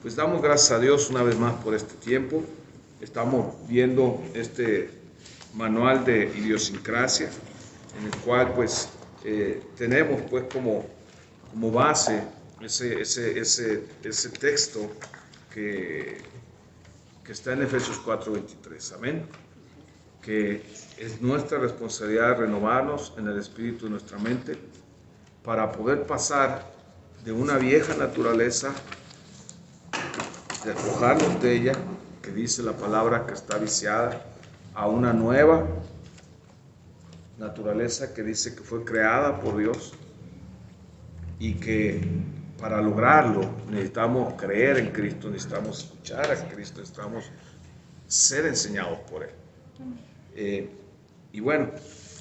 Pues damos gracias a Dios una vez más por este tiempo. Estamos viendo este manual de idiosincrasia, en el cual pues tenemos pues como base ese texto que está en Efesios 4:23, amén, que es nuestra responsabilidad renovarnos en el espíritu de nuestra mente para poder pasar de una vieja naturaleza, despojarnos de ella, que dice la palabra que está viciada, a una nueva naturaleza que dice que fue creada por Dios y que para lograrlo necesitamos creer en Cristo, necesitamos escuchar a Cristo, necesitamos ser enseñados por Él. Y bueno,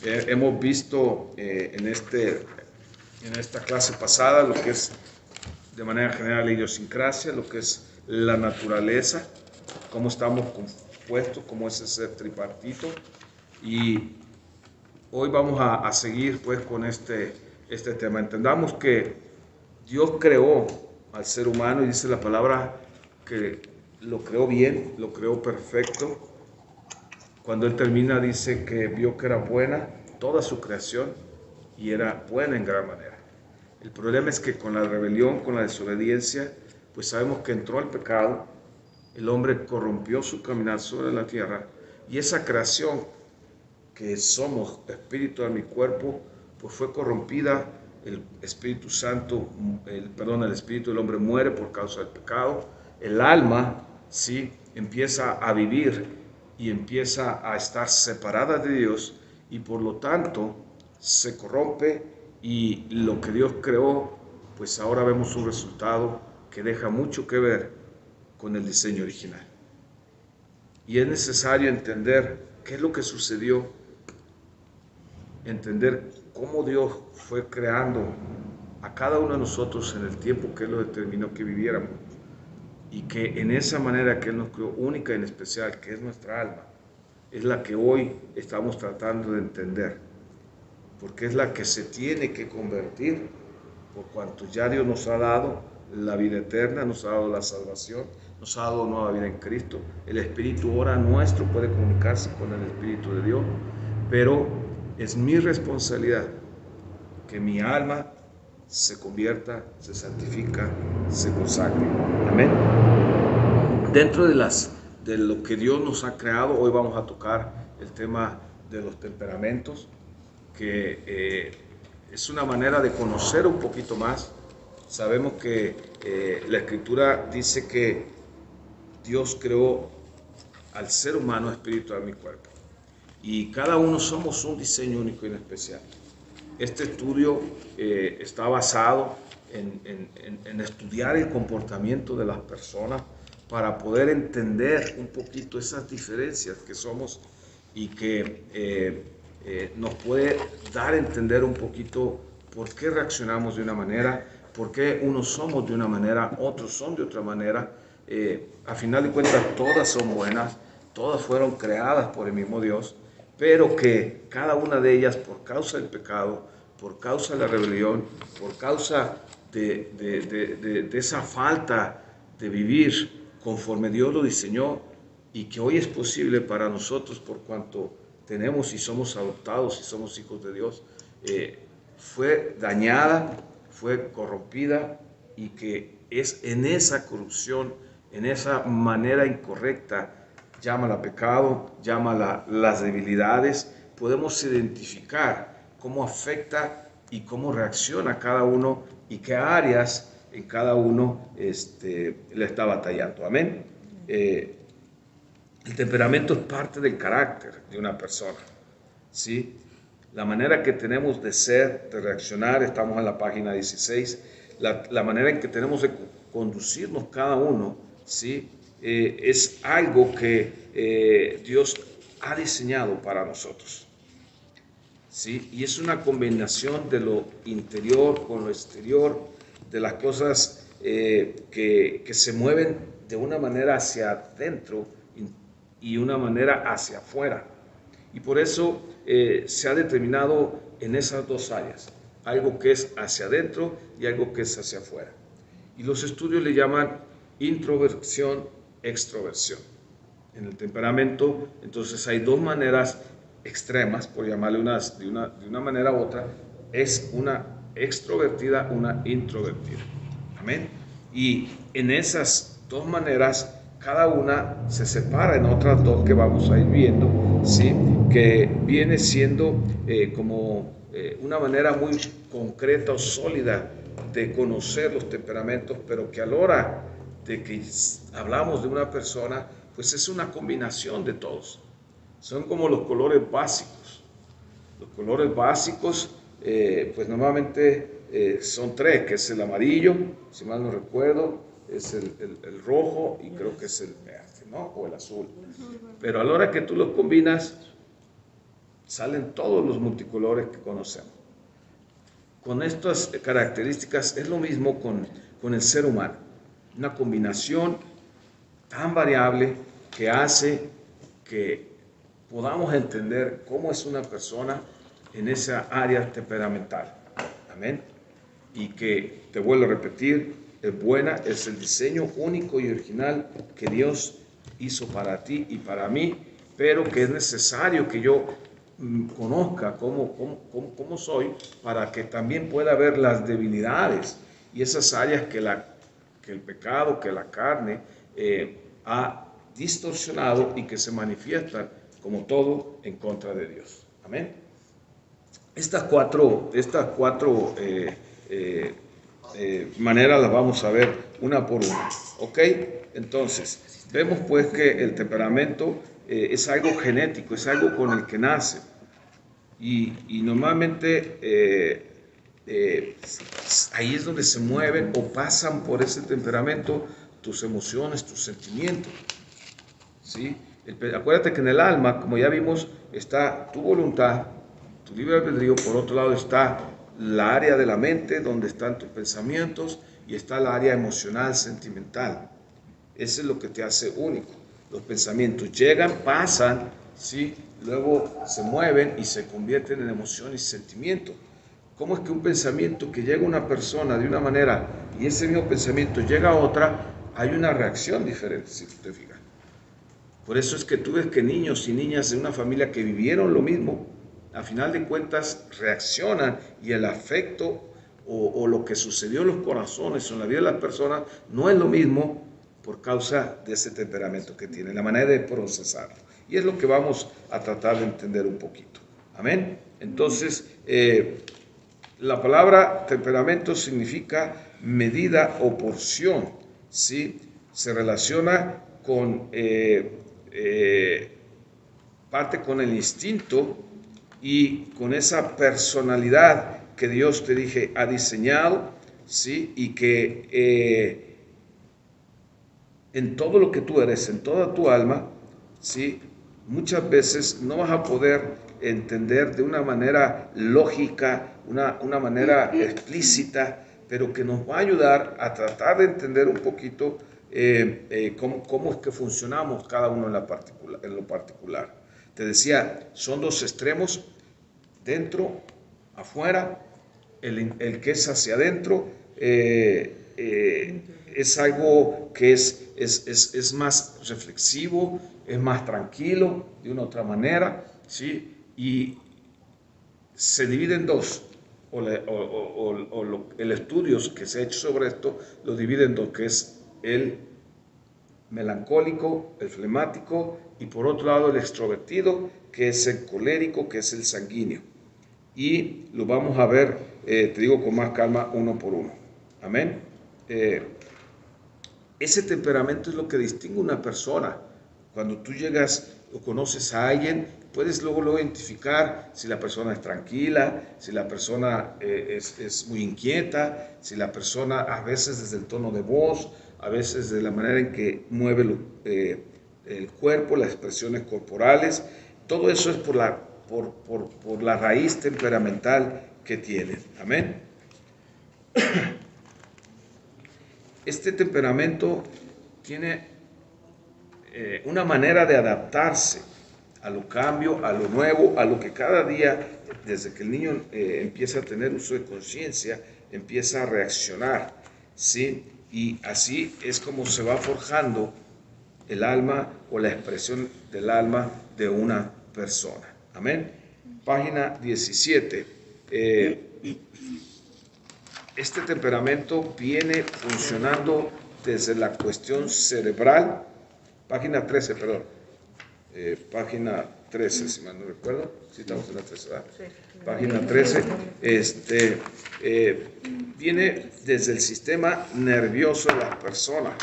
hemos visto en esta clase pasada lo que es de manera general la idiosincrasia, lo que es la naturaleza, cómo estamos compuestos, cómo es ese tripartito. Y hoy vamos a seguir pues con este tema. Entendamos que Dios creó al ser humano y dice la palabra que lo creó bien, lo creó perfecto. Cuando Él termina dice que vio que era buena toda su creación y era buena en gran manera. El problema es que con la rebelión, con la desobediencia, pues sabemos que entró el pecado, el hombre corrompió su caminar sobre la tierra y esa creación que somos, espíritu de mi cuerpo, pues fue corrompida. El Espíritu Santo, el espíritu del hombre muere por causa del pecado. El alma, sí, empieza a vivir y empieza a estar separada de Dios y por lo tanto se corrompe y lo que Dios creó, pues ahora vemos un resultado que deja mucho que ver con el diseño original. Y es necesario entender qué es lo que sucedió, entender cómo Dios fue creando a cada uno de nosotros en el tiempo que Él lo determinó que viviéramos y que en esa manera que Él nos creó única y en especial, que es nuestra alma, es la que hoy estamos tratando de entender, porque es la que se tiene que convertir, por cuanto ya Dios nos ha dado la vida eterna, nos ha dado la salvación, nos ha dado nueva vida en Cristo. El Espíritu ahora nuestro puede comunicarse con el Espíritu de Dios, pero es mi responsabilidad que mi alma se convierta, se santifica, se consagre. Amén. Dentro de lo que Dios nos ha creado, hoy vamos a tocar el tema de los temperamentos, que es una manera de conocer un poquito más. Sabemos que la Escritura dice que Dios creó al ser humano, espíritu, alma y cuerpo. Y cada uno somos un diseño único y especial. Este estudio está basado en estudiar el comportamiento de las personas para poder entender un poquito esas diferencias que somos y que nos puede dar a entender un poquito por qué reaccionamos de una manera, por qué unos somos de una manera, otros son de otra manera. A final de cuentas todas son buenas, todas fueron creadas por el mismo Dios, pero que cada una de ellas, por causa del pecado, por causa de la rebelión, por causa de esa falta de vivir conforme Dios lo diseñó, y que hoy es posible para nosotros por cuanto tenemos y somos adoptados y somos hijos de Dios, fue dañada, fue corrompida, y que es en esa corrupción, en esa manera incorrecta, llámala pecado, llámala las debilidades, podemos identificar cómo afecta y cómo reacciona cada uno y qué áreas en cada uno le está batallando. Amén. El temperamento es parte del carácter de una persona, ¿sí? La manera que tenemos de ser, de reaccionar, estamos en la página 16, la manera en que tenemos de conducirnos cada uno, ¿sí? Es algo que Dios ha diseñado para nosotros, ¿sí? Y es una combinación de lo interior con lo exterior, de las cosas que se mueven de una manera hacia adentro y una manera hacia afuera. Y por eso se ha determinado en esas dos áreas, algo que es hacia adentro y algo que es hacia afuera. Y los estudios le llaman introversión, extroversión. En el temperamento, entonces hay dos maneras extremas, por llamarle de una manera u otra, es una extrovertida, una introvertida. Amén. Y en esas dos maneras, cada una se separa en otras dos que vamos a ir viendo, ¿sí? Que viene siendo una manera muy concreta o sólida de conocer los temperamentos, pero que a la hora de que hablamos de una persona, pues es una combinación de todos. Son como los colores básicos. Los colores básicos, pues normalmente son tres, que es el amarillo, si mal no recuerdo, es el rojo y creo que es el verde, ¿no? O el azul. Pero a la hora que tú los combinas, salen todos los multicolores que conocemos. Con estas características es lo mismo con el ser humano. Una combinación tan variable que hace que podamos entender cómo es una persona en esa área temperamental. Amén. Y que, te vuelvo a repetir, es buena, es el diseño único y original que Dios hizo para ti y para mí, pero que es necesario que yo conozca cómo soy para que también pueda ver las debilidades y esas áreas que el pecado, que la carne ha distorsionado y que se manifiestan como todo en contra de Dios. Amén. Estas cuatro maneras las vamos a ver una por una. ¿Ok? Entonces, vemos pues que el temperamento es algo genético, es algo con el que nace. Y normalmente ahí es donde se mueven o pasan por ese temperamento tus emociones, tus sentimientos. ¿Sí? Acuérdate que en el alma, como ya vimos, está tu voluntad, tu libre albedrío. Por otro lado está la área de la mente, donde están tus pensamientos, y está la área emocional, sentimental. Eso es lo que te hace único. Los pensamientos llegan, pasan, ¿sí? Luego se mueven y se convierten en emoción y sentimiento. ¿Cómo es que un pensamiento que llega a una persona de una manera y ese mismo pensamiento llega a otra, hay una reacción diferente, si tú te fijas? Por eso es que tú ves que niños y niñas de una familia que vivieron lo mismo, a final de cuentas reaccionan, y el afecto o lo que sucedió en los corazones o en la vida de las personas no es lo mismo por causa de ese temperamento que tienen, la manera de procesarlo. Y es lo que vamos a tratar de entender un poquito. Amén. Entonces, la palabra temperamento significa medida o porción, ¿sí? Se relaciona con parte con el instinto y con esa personalidad que Dios, te dije, ha diseñado, ¿sí? Y que en todo lo que tú eres, en toda tu alma, ¿sí? Muchas veces no vas a poder entender de una manera lógica, una manera explícita, pero que nos va a ayudar a tratar de entender un poquito cómo es que funcionamos cada uno en lo particular. Te decía, son dos extremos, dentro, afuera. El que es hacia adentro es algo que es más reflexivo, es más tranquilo, de una otra manera, ¿sí? Y se divide en dos, el estudio que se ha hecho sobre esto lo divide en dos, que es el melancólico, el flemático, y por otro lado el extrovertido, que es el colérico, que es el sanguíneo. Y lo vamos a ver, te digo, con más calma, uno por uno. Amén. Ese temperamento es lo que distingue a una persona. Cuando tú llegas o conoces a alguien, puedes luego identificar si la persona es tranquila, si la persona es muy inquieta, si la persona, a veces desde el tono de voz, a veces de la manera en que mueve el cuerpo, las expresiones corporales. Todo eso es por la raíz temperamental que tienen. Amén. Este temperamento tiene una manera de adaptarse a lo cambio, a lo nuevo, a lo que cada día, desde que el niño empieza a tener uso de conciencia, empieza a reaccionar, ¿sí? Y así es como se va forjando el alma o la expresión del alma de una persona. Amén. Página 17. Este temperamento viene funcionando desde la cuestión cerebral. Página 13, perdón. Página 13, si mal no recuerdo. Sí, estamos en la 13, ¿verdad? Sí. Página 13. Viene desde el sistema nervioso de las personas.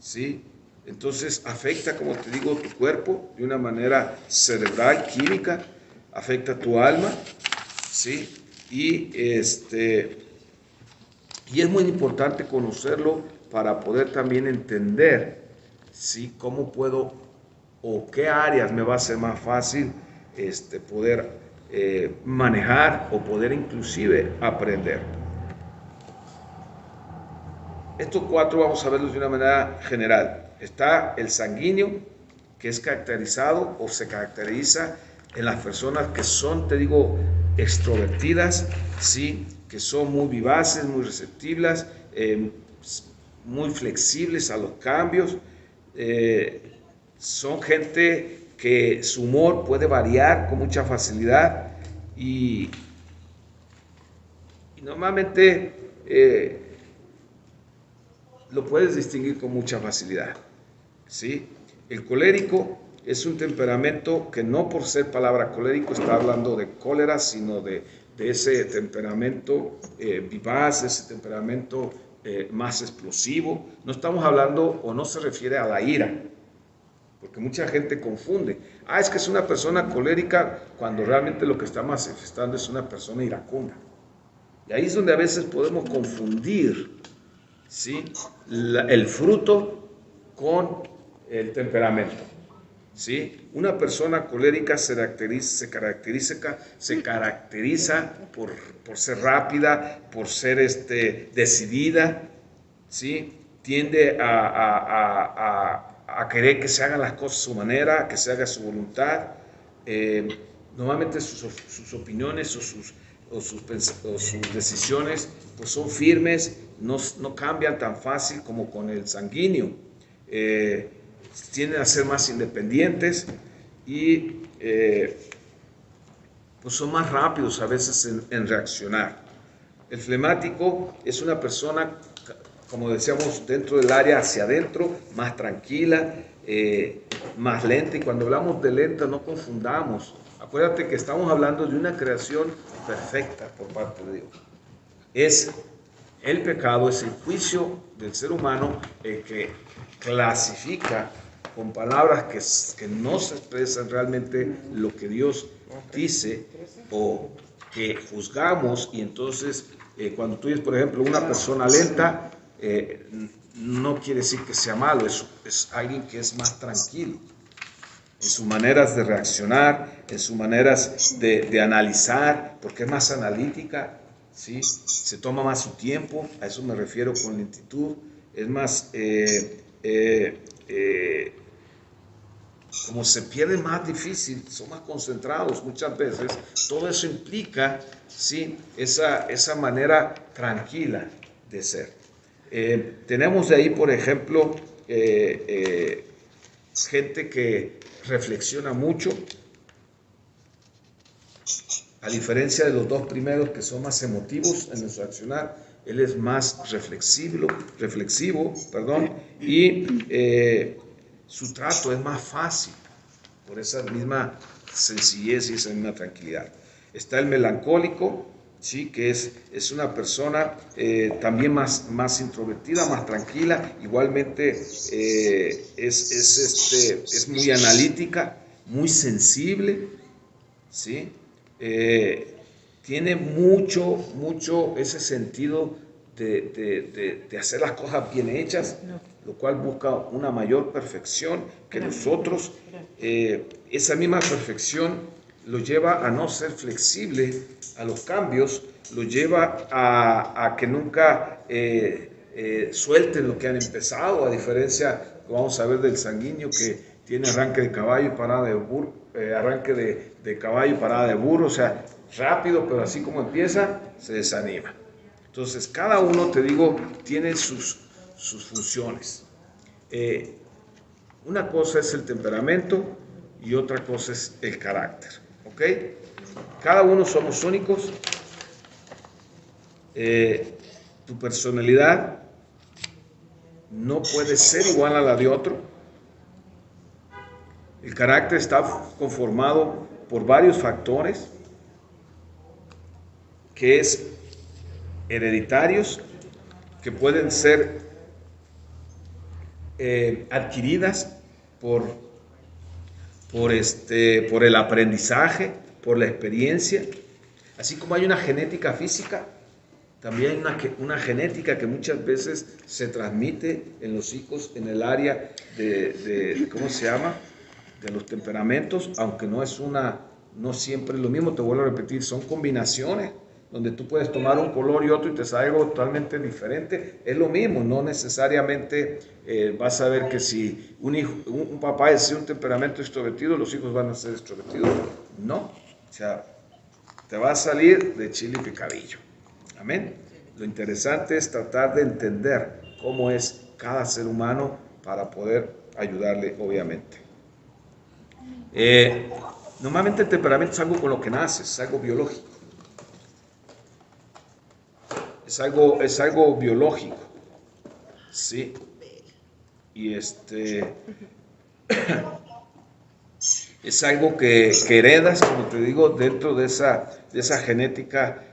¿Sí? Entonces afecta, como te digo, tu cuerpo de una manera cerebral, química, afecta tu alma, ¿sí? Y es muy importante conocerlo para poder también entender, ¿sí? Cómo puedo o qué áreas me va a ser más fácil poder manejar o poder inclusive aprender. Estos cuatro vamos a verlos de una manera general. Está el sanguíneo, que es caracterizado o se caracteriza en las personas que son, te digo, extrovertidas, ¿sí? Que son muy vivaces, muy receptivas, muy flexibles a los cambios. Son gente que su humor puede variar con mucha facilidad y normalmente lo puedes distinguir con mucha facilidad, ¿sí? El colérico es un temperamento que no por ser palabra colérico está hablando de cólera, sino de ese temperamento vivaz, ese temperamento más explosivo. No estamos hablando o no se refiere a la ira, porque mucha gente confunde. Es que es una persona colérica cuando realmente lo que está manifestando es una persona iracunda. Y ahí es donde a veces podemos confundir, ¿sí? El fruto con el temperamento, ¿sí? Una persona colérica se caracteriza por ser rápida, por ser decidida, ¿sí? Tiende a querer que se hagan las cosas a su manera, que se haga a su voluntad. Normalmente sus opiniones o sus decisiones pues son firmes, no cambian tan fácil como con el sanguíneo. Tienden a ser más independientes y pues son más rápidos a veces en reaccionar. El flemático es una persona, como decíamos, dentro del área hacia adentro, más tranquila, más lenta. Y cuando hablamos de lenta, no confundamos. Acuérdate que estamos hablando de una creación perfecta por parte de Dios. El pecado, es el juicio del ser humano el que clasifica con palabras que no se expresan realmente lo que Dios dice, o que juzgamos. Y entonces cuando tú dices, por ejemplo, una persona lenta, no quiere decir que sea malo, es alguien que es más tranquilo en sus maneras de reaccionar, en sus maneras de analizar, porque es más analítica, ¿sí? Se toma más su tiempo, a eso me refiero con lentitud, es más, como se pierde más difícil, son más concentrados muchas veces. Todo eso implica, ¿sí? esa manera tranquila de ser. Tenemos de ahí, por ejemplo, gente que reflexiona mucho, a diferencia de los dos primeros que son más emotivos en su accionar. Él es más reflexivo, y su trato es más fácil por esa misma sencillez y esa misma tranquilidad. Está el melancólico, ¿sí? Que es una persona también más introvertida, más tranquila. Igualmente es muy analítica, muy sensible, ¿sí? Tiene mucho ese sentido de hacer las cosas bien hechas, lo cual busca una mayor perfección que nosotros. Esa misma perfección lo lleva a no ser flexible a los cambios, lo lleva a que nunca suelten lo que han empezado, a diferencia, vamos a ver, del sanguíneo, que tiene arranque de caballo y parada de burro, arranque de caballo y parada de burro, o sea, rápido, pero así como empieza, se desanima. Entonces, cada uno, te digo, tiene sus funciones. Una cosa es el temperamento y otra cosa es el carácter, ¿ok? Cada uno somos únicos. Tu personalidad no puede ser igual a la de otro. El carácter está conformado por varios factores que es hereditarios, que pueden ser adquiridas por el aprendizaje, por la experiencia. Así como hay una genética física, también hay una genética que muchas veces se transmite en los hijos en el área ¿cómo se llama? De los temperamentos, aunque no siempre es lo mismo, te vuelvo a repetir, son combinaciones donde tú puedes tomar un color y otro y te sale algo totalmente diferente. Es lo mismo, no necesariamente vas a ver que si un papá es de un temperamento extrovertido, los hijos van a ser extrovertidos. No, o sea, te va a salir de chile y picadillo. Amén. Lo interesante es tratar de entender cómo es cada ser humano para poder ayudarle, obviamente. Normalmente el temperamento es algo con lo que naces, es algo biológico. Es algo biológico, ¿sí? Y es algo que heredas, como te digo, dentro de esa genética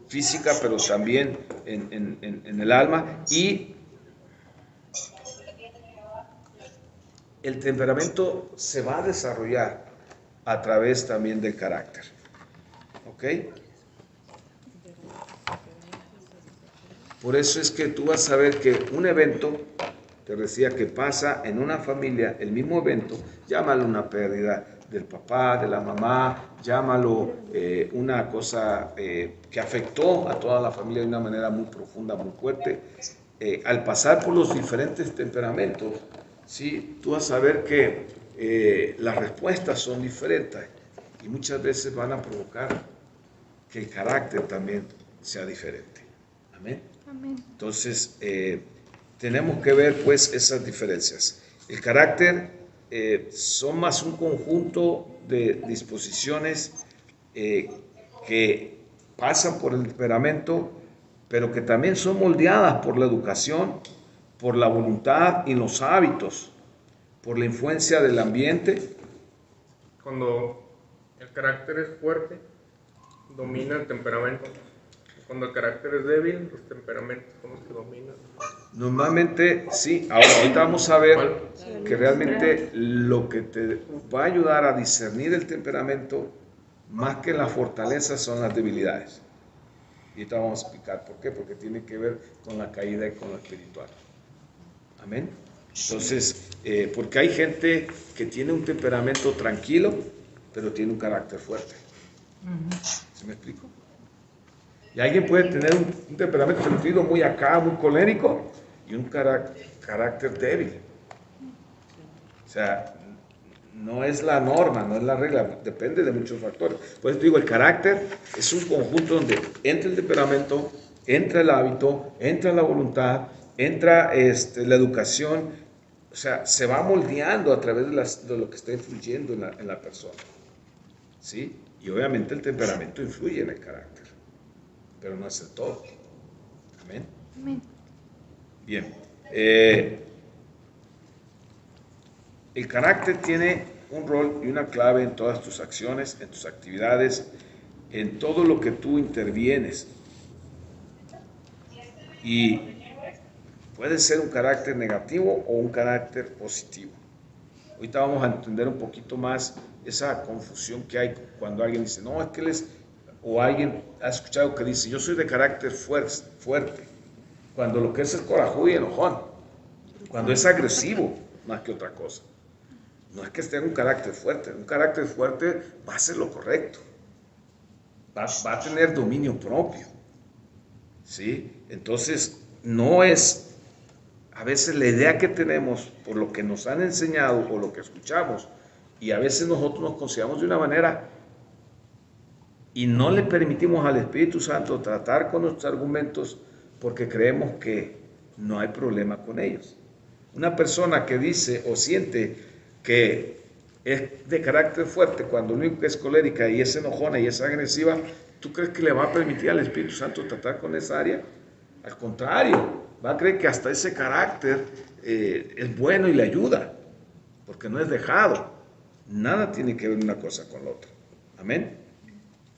física, pero también en el alma. Y el temperamento se va a desarrollar a través también del carácter, ¿ok? Por eso es que tú vas a ver que un evento, te decía, que pasa en una familia, el mismo evento, llámalo una pérdida del papá, de la mamá, llámalo una cosa que afectó a toda la familia de una manera muy profunda, muy fuerte. Al pasar por los diferentes temperamentos, ¿sí? Tú vas a ver que las respuestas son diferentes y muchas veces van a provocar que el carácter también sea diferente. Amén. Amén. Entonces, tenemos que ver pues esas diferencias. El carácter son más un conjunto de disposiciones que pasan por el temperamento, pero que también son moldeadas por la educación, por la voluntad y los hábitos, por la influencia del ambiente. Cuando el carácter es fuerte, domina el temperamento. Cuando el carácter es débil, los temperamentos son los que dominan. Normalmente, sí. Ahorita vamos a ver que realmente lo que te va a ayudar a discernir el temperamento, más que la fortaleza, son las debilidades. Y ahorita vamos a explicar por qué, porque tiene que ver con la caída y con lo espiritual. Amén. Entonces, porque hay gente que tiene un temperamento tranquilo, pero tiene un carácter fuerte. ¿Sí me explico? Y alguien puede tener un temperamento sentido muy acá, muy colérico, y un carácter débil. O sea, no es la norma, no es la regla, depende de muchos factores. Por eso digo, el carácter es un conjunto donde entra el temperamento, entra el hábito, entra la voluntad, entra la educación. O sea, se va moldeando a través de lo que está influyendo en la persona. ¿Sí? Y obviamente el temperamento influye en el carácter, pero no es el todo. Amén. Amén. Bien. El carácter tiene un rol y una clave en todas tus acciones, en tus actividades, en todo lo que tú intervienes. Y puede ser un carácter negativo o un carácter positivo. Ahorita vamos a entender un poquito más esa confusión que hay cuando alguien dice, no, es que o alguien ha escuchado que dice, yo soy de carácter fuerte, cuando lo que es corajudo y enojón, cuando es agresivo más que otra cosa. No es que esté en un carácter fuerte va a hacer lo correcto, va a tener dominio propio, ¿sí? Entonces, no es, a veces la idea que tenemos por lo que nos han enseñado o lo que escuchamos, y a veces nosotros nos consideramos de una manera, y no le permitimos al Espíritu Santo tratar con nuestros argumentos porque creemos que no hay problema con ellos. Una persona que dice o siente que es de carácter fuerte cuando lo único que es colérica y es enojona y es agresiva, ¿tú crees que le va a permitir al Espíritu Santo tratar con esa área? Al contrario, va a creer que hasta ese carácter es bueno y le ayuda, porque no es dejado. Nada tiene que ver una cosa con la otra. Amén.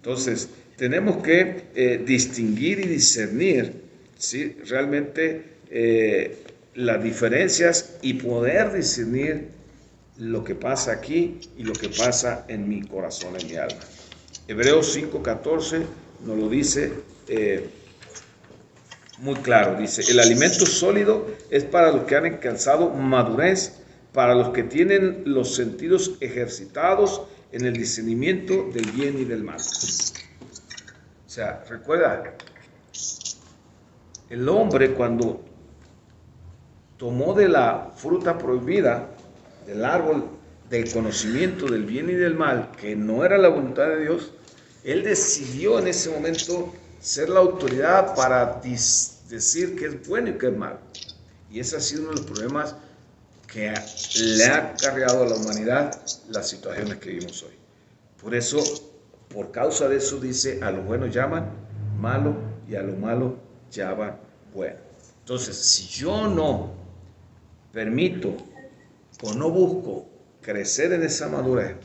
Entonces, tenemos que distinguir y discernir, ¿sí?, realmente las diferencias y poder discernir lo que pasa aquí y lo que pasa en mi corazón, en mi alma. Hebreos 5:14 nos lo dice muy claro. Dice, el alimento sólido es para los que han alcanzado madurez, para los que tienen los sentidos ejercitados en el discernimiento del bien y del mal. O sea, recuerda, el hombre cuando tomó de la fruta prohibida, del árbol del conocimiento del bien y del mal, que no era la voluntad de Dios, él decidió en ese momento ser la autoridad para decir qué es bueno y qué es malo. Y ese ha sido uno de los problemas que le ha acarreado a la humanidad las situaciones que vivimos hoy. Por eso, por causa de eso, dice, a lo bueno llaman malo y a lo malo llaman bueno. Entonces, si yo no permito o no busco crecer en esa madurez,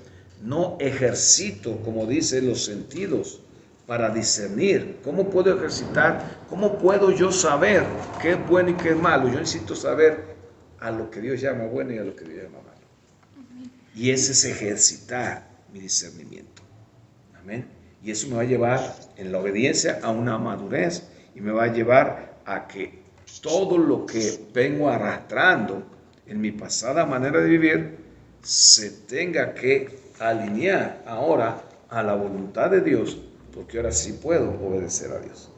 no ejercito, como dice, los sentidos para discernir. ¿Cómo puedo ejercitar? ¿Cómo puedo yo saber qué es bueno y qué es malo? Yo necesito saber a lo que Dios llama bueno y a lo que Dios llama malo. Y ese es ejercitar mi discernimiento. Amén. Y eso me va a llevar en la obediencia a una madurez y me va a llevar a que todo lo que vengo arrastrando en mi pasada manera de vivir se tenga que alinear ahora a la voluntad de Dios, porque ahora sí puedo obedecer a Dios.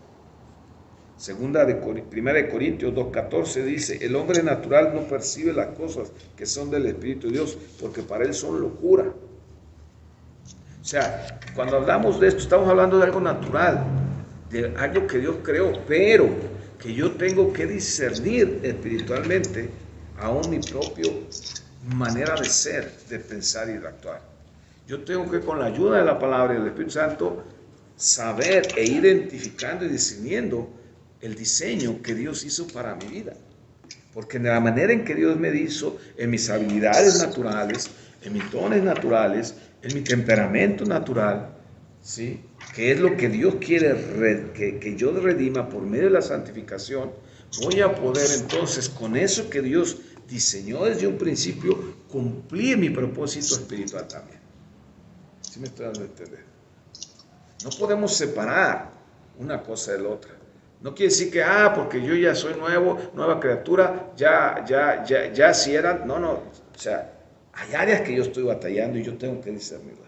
Primera de Corintios 2:14 dice, el hombre natural no percibe las cosas que son del Espíritu de Dios, porque para él son locura. O sea, cuando hablamos de esto, estamos hablando de algo natural, de algo que Dios creó, pero que yo tengo que discernir espiritualmente aún mi propia manera de ser, de pensar y de actuar. Yo tengo que, con la ayuda de la palabra y del Espíritu Santo, saber e identificando y discerniendo el diseño que Dios hizo para mi vida. Porque en la manera en que Dios me hizo, en mis habilidades naturales, en mis dones naturales, en mi temperamento natural, ¿sí?, que es lo que Dios quiere que yo redima por medio de la santificación, voy a poder entonces, con eso que Dios diseñó desde un principio, cumplir mi propósito espiritual también. ¿Sí me estoy dando a entender? No podemos separar una cosa de la otra. No quiere decir que, porque yo ya soy nueva criatura, ya si era, no, o sea, hay áreas que yo estoy batallando y yo tengo que discernirlas.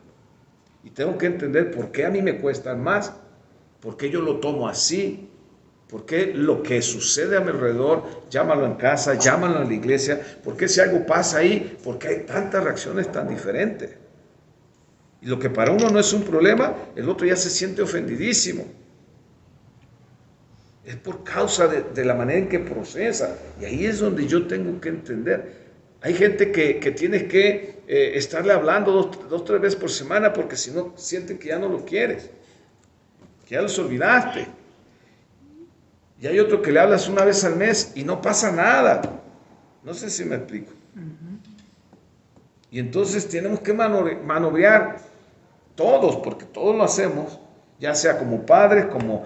Y tengo que entender por qué a mí me cuestan más, por qué yo lo tomo así, por qué lo que sucede a mi alrededor, llámalo en casa, llámalo en la iglesia, por qué si algo pasa ahí, por qué hay tantas reacciones tan diferentes. Y lo que para uno no es un problema, el otro ya se siente ofendidísimo. Es por causa de la manera en que procesa. Y ahí es donde yo tengo que entender. Hay gente que tienes que estarle hablando dos, 3 veces por semana, porque si no sienten que ya no lo quieres, que ya los olvidaste. Y hay otro que le hablas una vez al mes y no pasa nada. No sé si me explico. Y entonces tenemos que manobrear todos, porque todos lo hacemos, ya sea como padres, como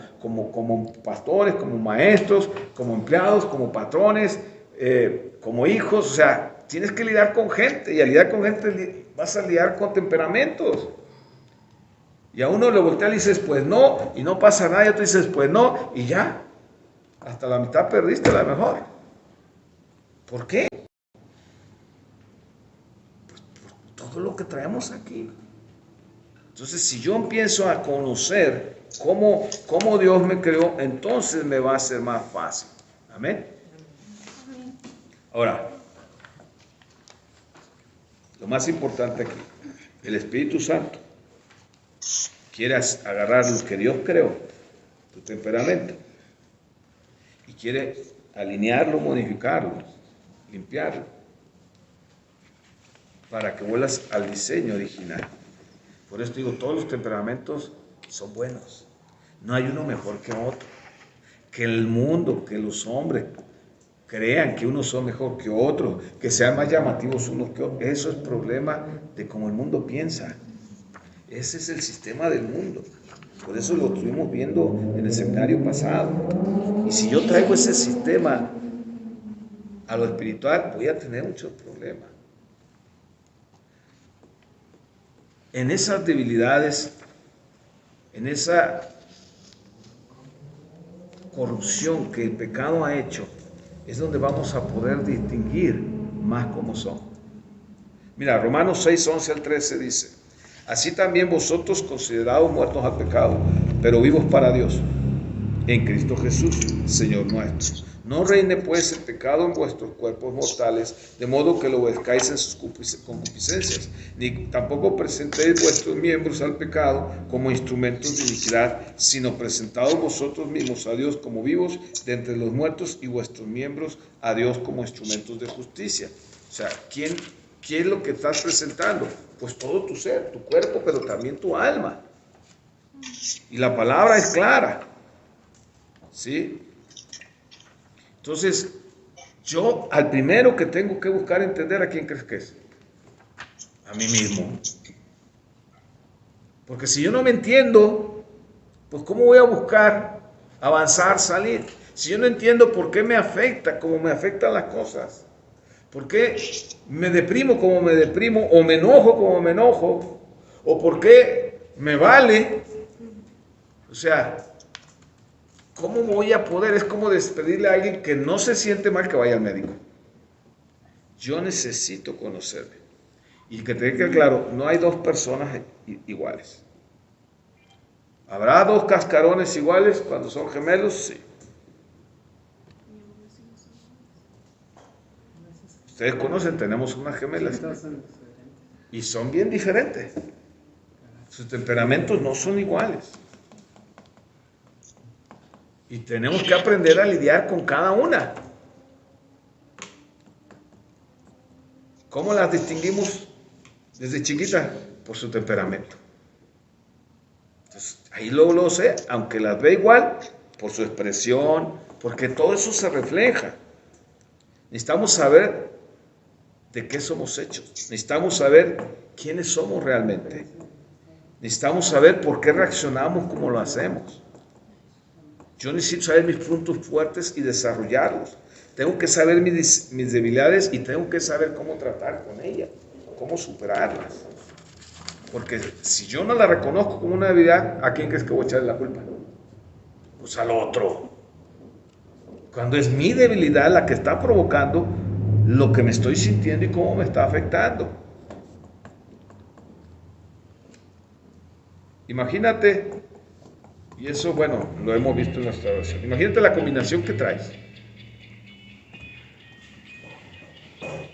pastores, como maestros, como empleados, como patrones, como hijos. O sea, tienes que lidiar con gente, y al lidiar con gente vas a lidiar con temperamentos. Y a uno le voltea y le dices, pues no, y no pasa nada, y a otro dices, pues no, y ya. Hasta la mitad perdiste la mejor. ¿Por qué? Pues por todo lo que traemos aquí. Entonces, si yo empiezo a conocer cómo Dios me creó, entonces me va a ser más fácil. Amén. Ahora, lo más importante aquí, el Espíritu Santo quiere agarrar lo que Dios creó, tu temperamento, y quiere alinearlo, modificarlo, limpiarlo, para que vuelvas al diseño original. Por eso digo, todos los temperamentos son buenos. No hay uno mejor que otro. Que el mundo, que los hombres crean que unos son mejor que otros, que sean más llamativos unos que otros, eso es problema de cómo el mundo piensa. Ese es el sistema del mundo. Por eso lo estuvimos viendo en el seminario pasado. Y si yo traigo ese sistema a lo espiritual, voy a tener muchos problemas. En esas debilidades, en esa corrupción que el pecado ha hecho, es donde vamos a poder distinguir más cómo son. Mira, Romanos 6, 11 al 13 dice: así también vosotros, considerados muertos al pecado, pero vivos para Dios, en Cristo Jesús, Señor nuestro. No reine pues el pecado en vuestros cuerpos mortales, de modo que lo obedezcáis en sus concupiscencias, ni tampoco presentéis vuestros miembros al pecado como instrumentos de iniquidad, sino presentados vosotros mismos a Dios como vivos de entre los muertos, y vuestros miembros a Dios como instrumentos de justicia. O sea, ¿qué es lo que estás presentando? Pues todo tu ser, tu cuerpo, pero también tu alma. Y la palabra es clara, ¿sí? Entonces, yo al primero que tengo que buscar entender, ¿a quién crees que es? A mí mismo. Porque si yo no me entiendo, pues ¿cómo voy a buscar avanzar, salir? Si yo no entiendo por qué me afecta, como me afectan las cosas. ¿Por qué me deprimo como me deprimo? ¿O me enojo como me enojo? ¿O por qué me vale? O sea, ¿cómo voy a poder? Es como despedirle a alguien que no se siente mal que vaya al médico. Yo necesito conocerme. Y que te quede claro, no hay dos personas iguales. ¿Habrá dos cascarones iguales cuando son gemelos? Sí. Ustedes conocen, tenemos unas gemelas. Y son bien diferentes. Sus temperamentos no son iguales. Y tenemos que aprender a lidiar con cada una. ¿Cómo las distinguimos desde chiquita? Por su temperamento. Entonces, ahí lo sé, aunque las ve igual, por su expresión, porque todo eso se refleja. Necesitamos saber de qué somos hechos. Necesitamos saber quiénes somos realmente. Necesitamos saber por qué reaccionamos como lo hacemos. Yo necesito saber mis puntos fuertes y desarrollarlos. Tengo que saber mis debilidades y tengo que saber cómo tratar con ellas, cómo superarlas. Porque si yo no la reconozco como una debilidad, ¿a quién crees que voy a echarle la culpa? Pues al otro. Cuando es mi debilidad la que está provocando lo que me estoy sintiendo y cómo me está afectando. Imagínate, y eso, bueno, lo hemos visto en nuestra oración. Imagínate la combinación que traes.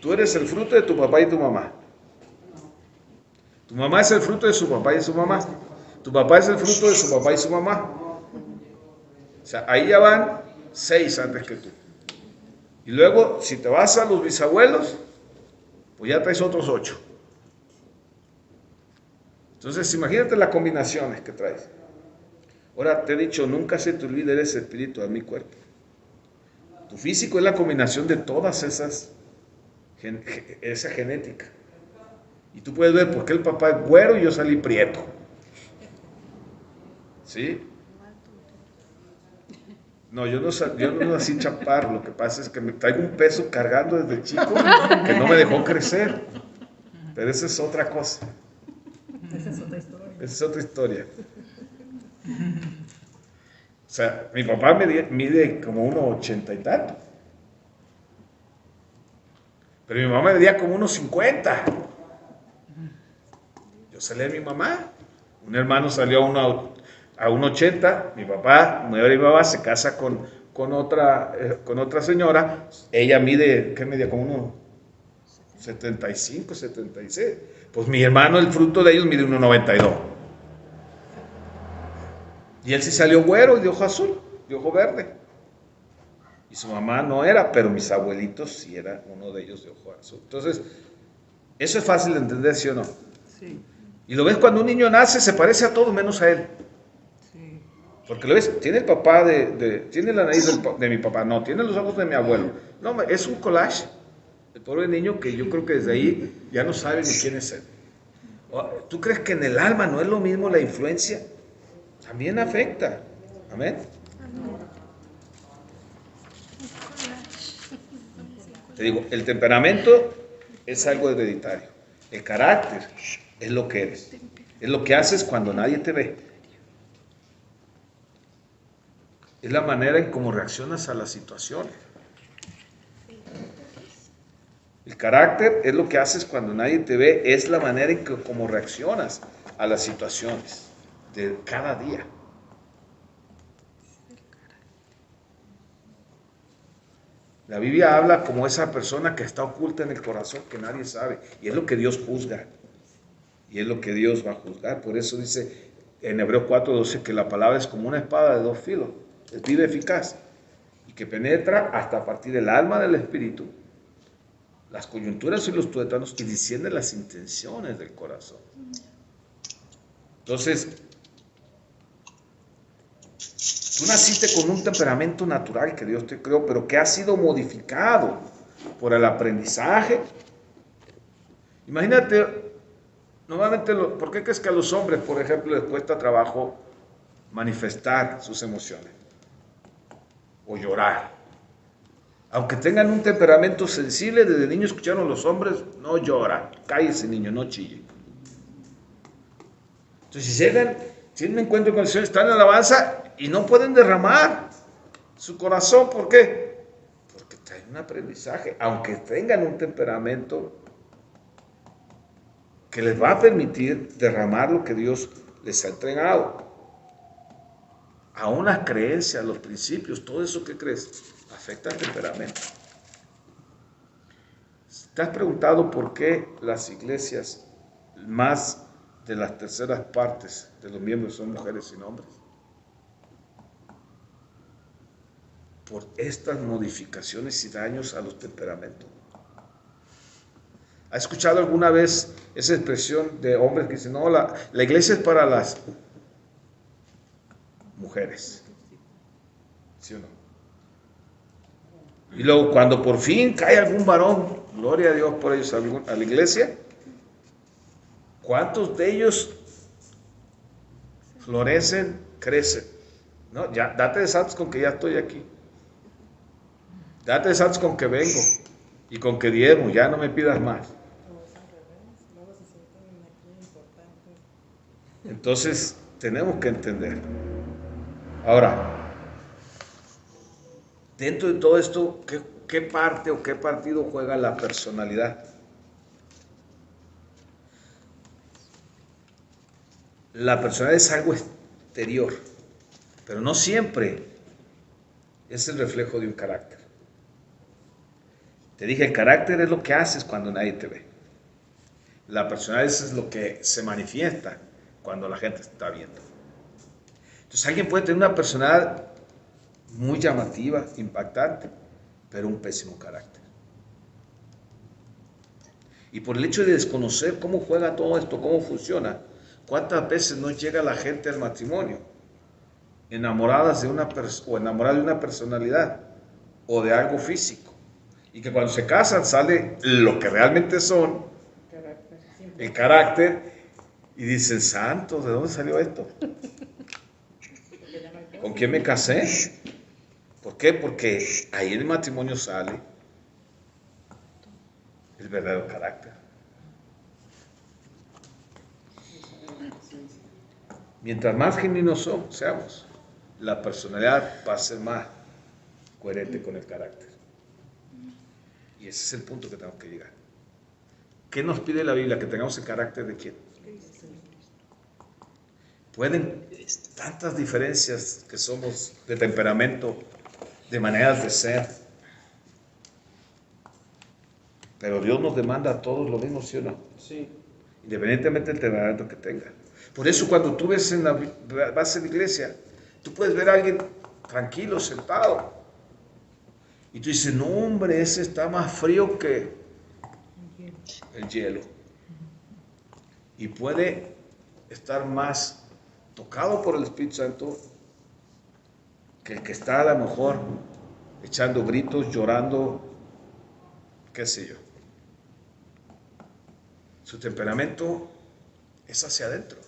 Tú eres el fruto de tu papá y tu mamá. Tu mamá es el fruto de su papá y de su mamá. Tu papá es el fruto de su papá y su mamá. O sea, ahí ya van 6 antes que tú. Y luego, si te vas a los bisabuelos, pues ya traes otros 8. Entonces, imagínate las combinaciones que traes. Ahora, te he dicho, nunca se te olvide ese espíritu de mi cuerpo. Tu físico es la combinación de todas esa genética. Y tú puedes ver por qué el papá es güero y yo salí prieto. ¿Sí? No, yo no nací chaparro. Lo que pasa es que me traigo un peso cargando desde chico que no me dejó crecer. Pero esa es otra cosa. Esa es otra historia. Esa es otra historia. O sea, mi papá mide como 1,80 y tanto. Pero mi mamá medía como 1,50. Yo salí de mi mamá. Un hermano salió a 1,80. Mi papá, se casa con otra señora. Ella mide, ¿qué medía? Como 1,75, 76. Pues mi hermano, el fruto de ellos, mide 1,92. Y él sí salió güero y de ojo azul, de ojo verde. Y su mamá no era, pero mis abuelitos sí era uno de ellos de ojo azul. Entonces, eso es fácil de entender, ¿sí o no? Sí, Y lo ves cuando un niño nace, se parece a todo menos a él. sí. Porque lo ves, tiene el papá tiene la nariz de mi papá, no, tiene los ojos de mi abuelo. No, es un collage. El pobre niño que yo creo que desde ahí ya no sabe ni quién es él. ¿Tú crees que en el alma no es lo mismo la influencia? También afecta. Amén. Te digo, el temperamento es algo hereditario. El carácter es lo que eres. Es lo que haces cuando nadie te ve. Es la manera en cómo reaccionas a las situaciones. El carácter es lo que haces cuando nadie te ve, es la manera en cómo reaccionas a las situaciones de cada día. La Biblia habla como esa persona que está oculta en el corazón, que nadie sabe, y es lo que Dios juzga, y es lo que Dios va a juzgar. Por eso dice en Hebreos 4:12 que la palabra es como una espada de dos filos, es viva y eficaz, y que penetra hasta partir del alma del espíritu, las coyunturas y los tuétanos, y discierne las intenciones del corazón. Entonces, tú naciste con un temperamento natural que Dios te creó, pero que ha sido modificado por el aprendizaje. Imagínate, normalmente, ¿por qué crees que a los hombres, por ejemplo, les cuesta trabajo manifestar sus emociones? O llorar. Aunque tengan un temperamento sensible, desde niño escucharon a los hombres, no llora, cállese niño, no chille. Entonces, si llegan, tienen un encuentro con el Señor, están en alabanza y no pueden derramar su corazón. ¿Por qué? Porque traen un aprendizaje, aunque tengan un temperamento que les va a permitir derramar lo que Dios les ha entregado. A una creencia, a los principios, todo eso que crees, afecta al temperamento. ¿Te has preguntado por qué las iglesias, más de las terceras partes de los miembros son mujeres sin hombres? Por estas modificaciones y daños a los temperamentos. ¿Has escuchado alguna vez esa expresión de hombres que dicen, no, la iglesia es para las mujeres? ¿Sí o no? Y luego cuando por fin cae algún varón, gloria a Dios por ellos, a la iglesia, ¿cuántos de ellos florecen, crecen? No, ya, date de santos con que ya estoy aquí. Date de santos con que vengo y con que diezmo, ya no me pidas más. Entonces, tenemos que entender. Ahora, dentro de todo esto, ¿qué parte o qué partido juega la personalidad? La personalidad es algo exterior, pero no siempre es el reflejo de un carácter. Te dije, el carácter es lo que haces cuando nadie te ve. La personalidad es lo que se manifiesta cuando la gente te está viendo. Entonces alguien puede tener una personalidad muy llamativa, impactante, pero un pésimo carácter. Y por el hecho de desconocer cómo juega todo esto, cómo funciona, ¿cuántas veces no llega la gente al matrimonio enamoradas de o enamorada de una personalidad o de algo físico? Y que cuando se casan sale lo que realmente son, el carácter, y dicen, santos, ¿de dónde salió esto? ¿Con quién me casé? ¿Por qué? Porque ahí en el matrimonio sale el verdadero carácter. Mientras más genuinos seamos, la personalidad va a ser más coherente con el carácter. Y ese es el punto que tenemos que llegar. ¿Qué nos pide la Biblia? Que tengamos el carácter de quién. Pueden tantas diferencias que somos de temperamento, de maneras de ser, pero Dios nos demanda a todos lo mismo, ¿sí o no? Sí. Independientemente del temperamento que tenga. Por eso cuando tú ves vas a la iglesia, Tú puedes ver a alguien tranquilo, sentado. Y tú dices, no hombre, ese está más frío que el hielo. Y puede estar más tocado por el Espíritu Santo que el que está a lo mejor echando gritos, llorando, qué sé yo. Su temperamento es hacia adentro.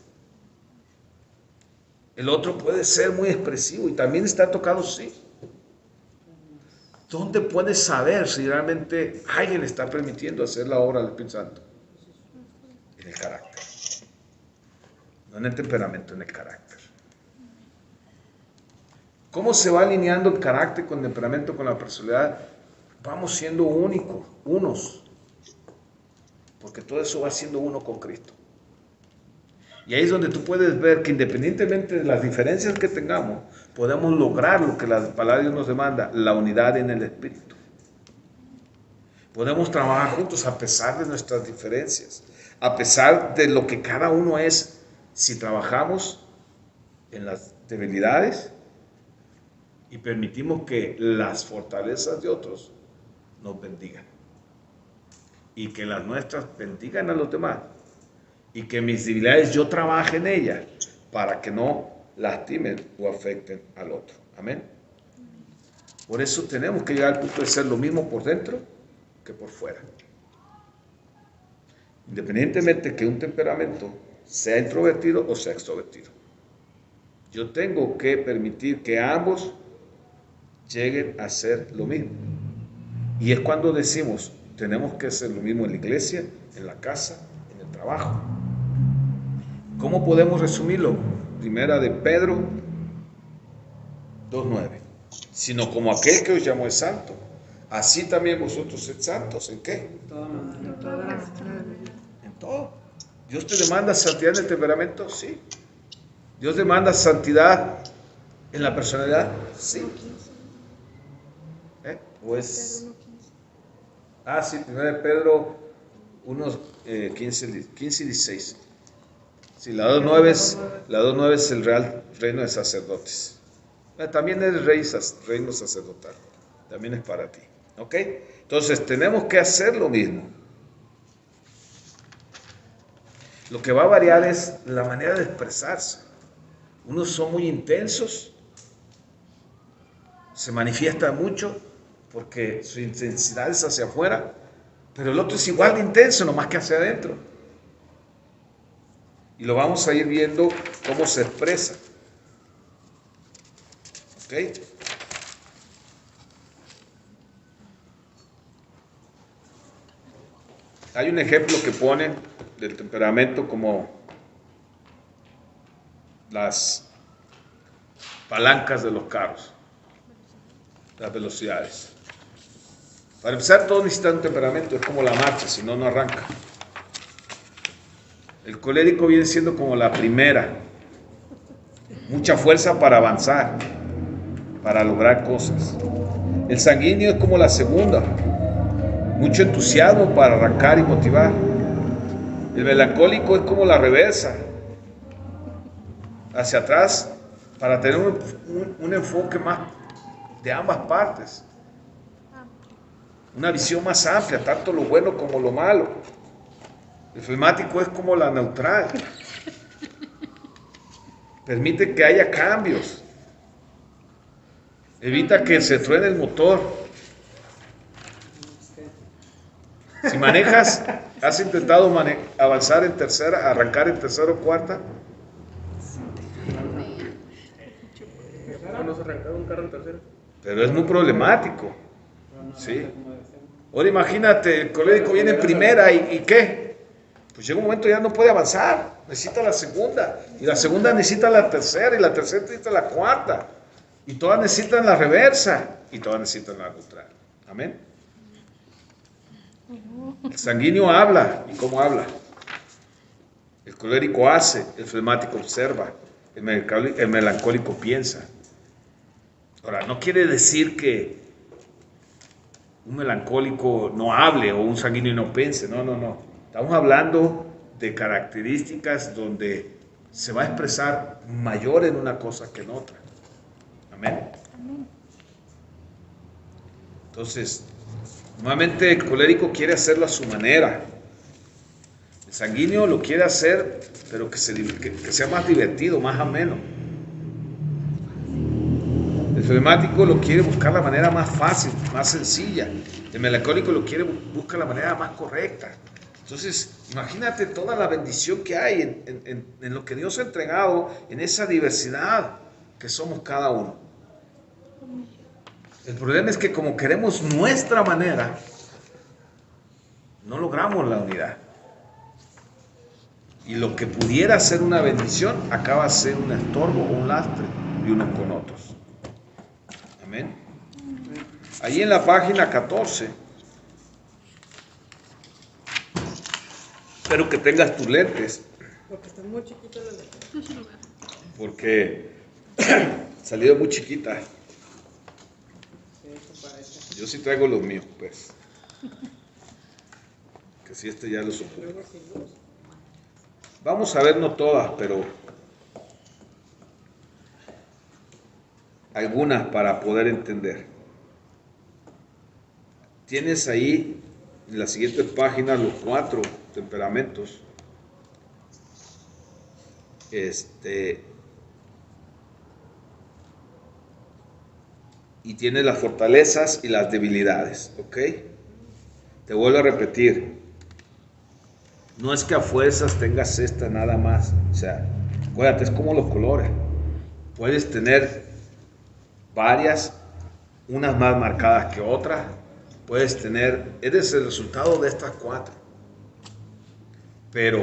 El otro puede ser muy expresivo y también está tocado, sí. ¿Dónde puedes saber si realmente alguien está permitiendo hacer la obra del Espíritu Santo? En el carácter. No en el temperamento, en el carácter. ¿Cómo se va alineando el carácter con el temperamento, con la personalidad? Vamos siendo únicos, unos. Porque todo eso va siendo uno con Cristo. Y ahí es donde tú puedes ver que independientemente de las diferencias que tengamos, podemos lograr lo que la palabra de Dios nos demanda, la unidad en el Espíritu. Podemos trabajar juntos a pesar de nuestras diferencias, a pesar de lo que cada uno es, si trabajamos en las debilidades y permitimos que las fortalezas de otros nos bendigan y que las nuestras bendigan a los demás y que mis debilidades yo trabaje en ellas para que no lastimen o afecten al otro. Amén. Por eso tenemos que llegar al punto de ser lo mismo por dentro que por fuera. Independientemente que un temperamento sea introvertido o sea extrovertido. Yo tengo que permitir que ambos lleguen a ser lo mismo. Y es cuando decimos, tenemos que hacer lo mismo en la iglesia, en la casa, en el trabajo. ¿Cómo podemos resumirlo? Primera de Pedro 2:9. Sino como aquel que os llamó es santo, así también vosotros sed santos. ¿En qué? En todo. ¿Dios te demanda santidad en el temperamento? Sí. ¿Dios demanda santidad en la personalidad? Sí. Pues, sí, 1 de Pedro 15 y 16. Sí, la 2.9 es el reino de sacerdotes. También es reino sacerdotal. También es para ti. ¿Ok? Entonces, tenemos que hacer lo mismo. Lo que va a variar es la manera de expresarse. Unos son muy intensos, se manifiesta mucho porque su intensidad es hacia afuera, pero el otro es igual de intenso, nomás que hacia adentro. Y lo vamos a ir viendo cómo se expresa. ¿Ok? Hay un ejemplo que ponen del temperamento como las palancas de los carros, las velocidades. Para empezar, todos necesitan un temperamento, es como la marcha, si no, no arranca. El colérico viene siendo como la primera, mucha fuerza para avanzar, para lograr cosas. El sanguíneo es como la segunda, mucho entusiasmo para arrancar y motivar. El melancólico es como la reversa, hacia atrás, para tener un enfoque más de ambas partes, una visión más amplia, tanto lo bueno como lo malo. El flemático es como la neutral, permite que haya cambios, evita que se truene el motor. Si manejas, has intentado avanzar en tercera, arrancar en tercera o cuarta. ¿No has arrancado un carro en tercera? Pero es muy problemático. ¿Sí? Ahora imagínate, el colérico viene en primera y ¿qué? Pues llega un momento ya no puede avanzar, necesita la segunda, y la segunda necesita la tercera, y la tercera necesita la cuarta, y todas necesitan la reversa, y todas necesitan la neutral. Amén. El sanguíneo habla, ¿y cómo habla? El colérico hace, el flemático observa, el melancólico piensa. Ahora, no quiere decir que un melancólico no hable o un sanguíneo no piense, no. Estamos hablando de características donde se va a expresar mayor en una cosa que en otra. Amén. Entonces, nuevamente el colérico quiere hacerlo a su manera. El sanguíneo lo quiere hacer, pero que sea más divertido, más ameno. El flemático lo quiere buscar la manera más fácil, más sencilla. El melancólico lo quiere buscar la manera más correcta. Entonces, imagínate toda la bendición que hay en lo que Dios ha entregado, en esa diversidad que somos cada uno. El problema es que como queremos nuestra manera, no logramos la unidad. Y lo que pudiera ser una bendición acaba ser un estorbo o un lastre de unos con otros. Amén. Ahí en la página 14, espero que tengas tus lentes, Porque están muy chiquitos los lentes. porque salió muy chiquita. Yo sí traigo los míos, pues. Que si ya lo supo. Vamos a ver, no todas, pero algunas para poder entender. Tienes ahí en la siguiente página los 4 temperamentos. Y tiene las fortalezas y las debilidades, ¿ok? Te vuelvo a repetir. No es que a fuerzas tengas esta nada más. O sea, acuérdate, es como los colores. Puedes tener varias, unas más marcadas que otras. Puedes tener, eres el resultado de estas 4. Pero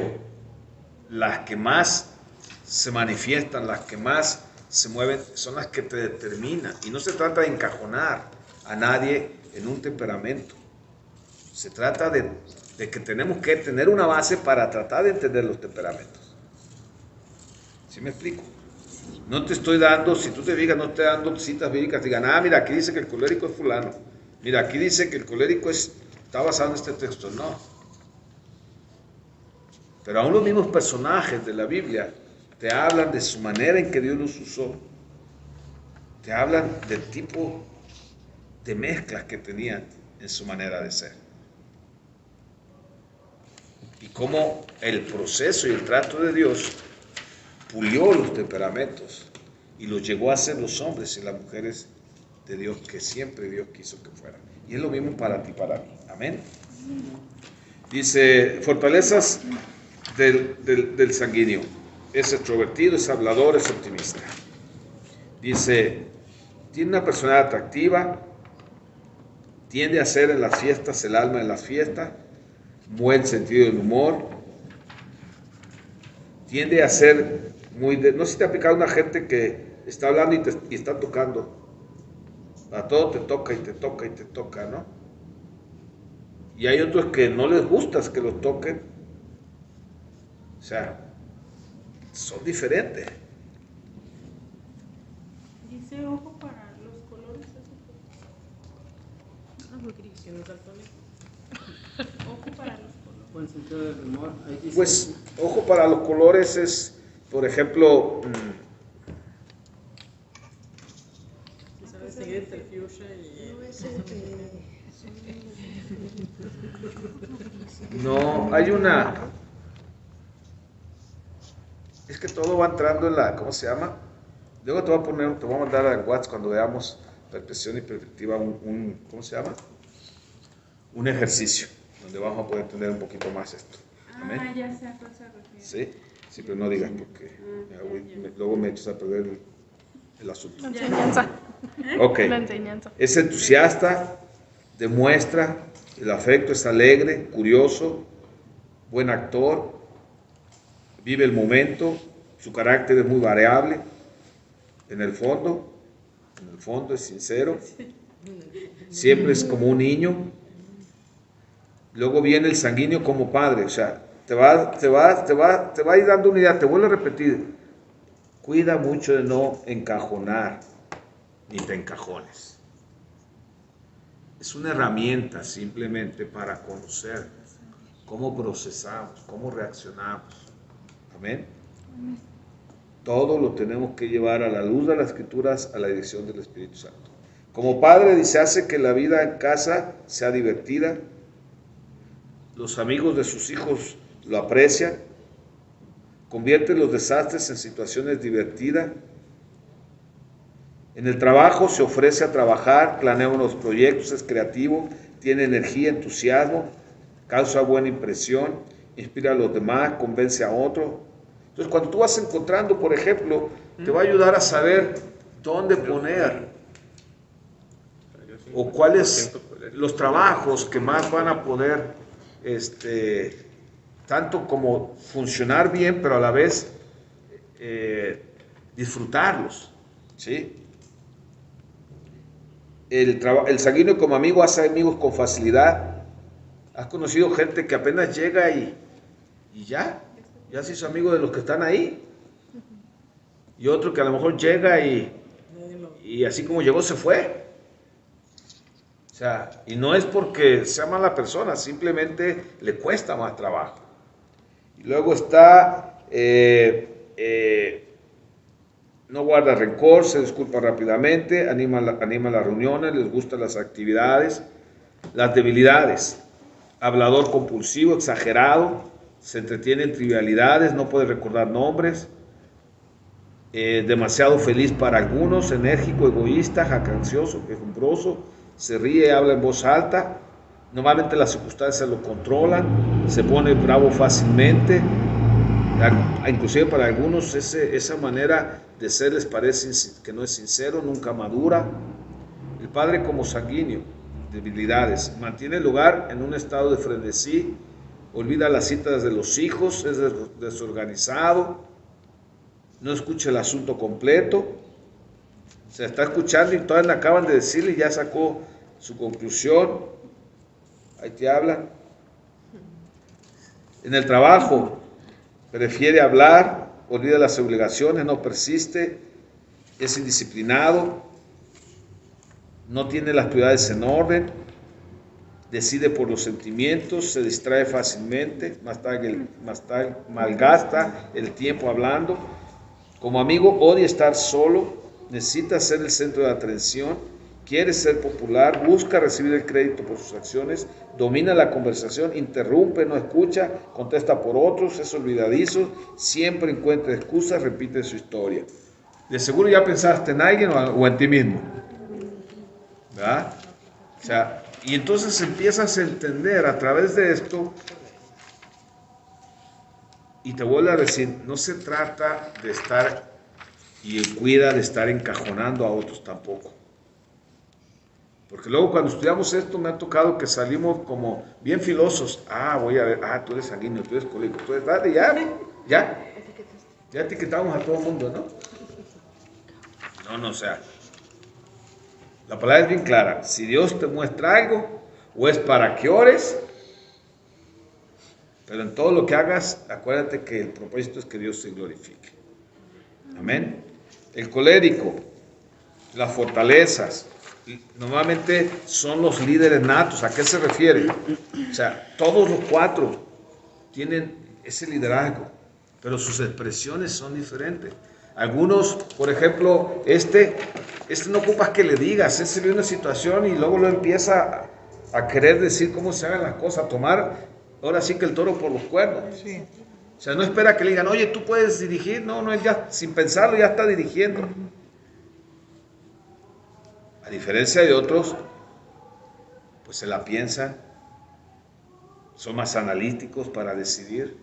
las que más se manifiestan, las que más se mueven, son las que te determinan. Y no se trata de encajonar a nadie en un temperamento. Se trata de que tenemos que tener una base para tratar de entender los temperamentos. ¿Sí me explico? No te estoy dando, si tú te fijas, no te estoy dando citas bíblicas que digan, mira, aquí dice que el colérico es fulano. Mira, aquí dice que el colérico está basado en este texto. No. Pero aún los mismos personajes de la Biblia te hablan de su manera en que Dios los usó. Te hablan del tipo de mezclas que tenían en su manera de ser. Y cómo el proceso y el trato de Dios pulió los temperamentos y los llegó a ser los hombres y las mujeres de Dios que siempre Dios quiso que fueran. Y es lo mismo para ti, para mí. Amén. Dice, fortalezas del sanguíneo. Es extrovertido, es hablador, es optimista. Dice, tiene una personalidad atractiva, tiende a ser en las fiestas el alma en las fiestas, buen sentido del humor, tiende a ser no sé si te ha aplicado una gente que está hablando y está tocando. A todo te toca y te toca y te toca, ¿no? Y hay otros que no les gusta que los toquen. O sea, son diferentes. Dice ojo para los colores. Ojo para los colores. Buen sentido del humor. Ahí dice, Pues, ojo para los colores es, por ejemplo, ¿Sabes seguir entre el fuchsia y No es el que... no, hay una... Es que todo va entrando en la... ¿Cómo se llama? Luego te voy a mandar a WhatsApp cuando veamos percepción y perspectiva ¿cómo se llama? Un ejercicio donde vamos a poder entender un poquito más esto. ¿Amén? Ya sé a cuál se refiere. ¿Sí? Sí, pero no digas porque luego me echas a perder el asunto. La enseñanza. Ok. La enseñanza. Es entusiasta, demuestra el afecto, es alegre, curioso, buen actor, vive el momento, su carácter es muy variable. En el fondo es sincero, siempre es como un niño. Luego viene el sanguíneo como padre, o sea, te va a ir dando una idea. Te vuelvo a repetir, cuida mucho de no encajonar ni te encajones. Es una herramienta simplemente para conocer cómo procesamos, cómo reaccionamos. Amén. Todo lo tenemos que llevar a la luz de las Escrituras, a la dirección del Espíritu Santo. Como padre, dice, hace que la vida en casa sea divertida. Los amigos de sus hijos lo aprecian. Convierte los desastres en situaciones divertidas. En el trabajo se ofrece a trabajar, planea unos proyectos, es creativo, tiene energía, entusiasmo, causa buena impresión, inspira a los demás, convence a otros. Entonces, cuando tú vas encontrando, por ejemplo, te va a ayudar a saber dónde poner o cuáles los trabajos que más van a poder, tanto como funcionar bien, pero a la vez disfrutarlos, ¿sí? El sanguíneo como amigo hace amigos con facilidad. Has conocido gente que apenas llega y ya se hizo amigo de los que están ahí. Y otro que a lo mejor llega y así como llegó se fue. O sea, y no es porque sea mala persona, simplemente le cuesta más trabajo. Y luego está, no guarda rencor, se disculpa rápidamente, anima las reuniones, les gustan las actividades. Las debilidades: hablador compulsivo, exagerado, se entretiene en trivialidades, no puede recordar nombres, demasiado feliz para algunos, enérgico, egoísta, jactancioso, quejumbroso, se ríe, habla en voz alta, normalmente las circunstancias lo controlan, se pone bravo fácilmente, inclusive para algunos esa manera de ser les parece que no es sincero, nunca madura. El padre como sanguíneo, debilidades: mantiene el hogar en un estado de frenesí, olvida las citas de los hijos, es desorganizado, no escucha el asunto completo, se está escuchando y todavía le acaban de decirle y ya sacó su conclusión. Ahí te hablan. En el trabajo prefiere hablar, olvida las obligaciones, no persiste, es indisciplinado, no tiene las prioridades en orden, decide por los sentimientos, se distrae fácilmente, más tarde malgasta el tiempo hablando. Como amigo odia estar solo, necesita ser el centro de atención, quiere ser popular, busca recibir el crédito por sus acciones, domina la conversación, interrumpe, no escucha, contesta por otros, es olvidadizo, siempre encuentra excusas, repite su historia. De seguro ya pensaste en alguien o en ti mismo, ¿verdad? O sea, y entonces empiezas a entender a través de esto, y te vuelvo a decir, no se trata de estar, y cuida de estar encajonando a otros tampoco. Porque luego cuando estudiamos esto me ha tocado que salimos como bien filosos. Voy a ver, tú eres sanguíneo, tú eres colérico, tú eres... Ya etiquetamos a todo el mundo, ¿no? No, o sea, la palabra es bien clara. Si Dios te muestra algo, o es para que ores, pero en todo lo que hagas, acuérdate que el propósito es que Dios se glorifique. Amén. El colérico, las fortalezas, normalmente son los líderes natos. ¿A qué se refiere? O sea, todos los cuatro tienen ese liderazgo, pero sus expresiones son diferentes. Algunos, por ejemplo, no ocupas que le digas, ese ve una situación y luego lo empieza a querer decir cómo se hagan las cosas, a tomar, ahora sí que el toro por los cuernos. Sí. O sea, no espera que le digan, oye, tú puedes dirigir, no, él ya, sin pensarlo, ya está dirigiendo. A diferencia de otros, pues se la piensan, son más analíticos para decidir.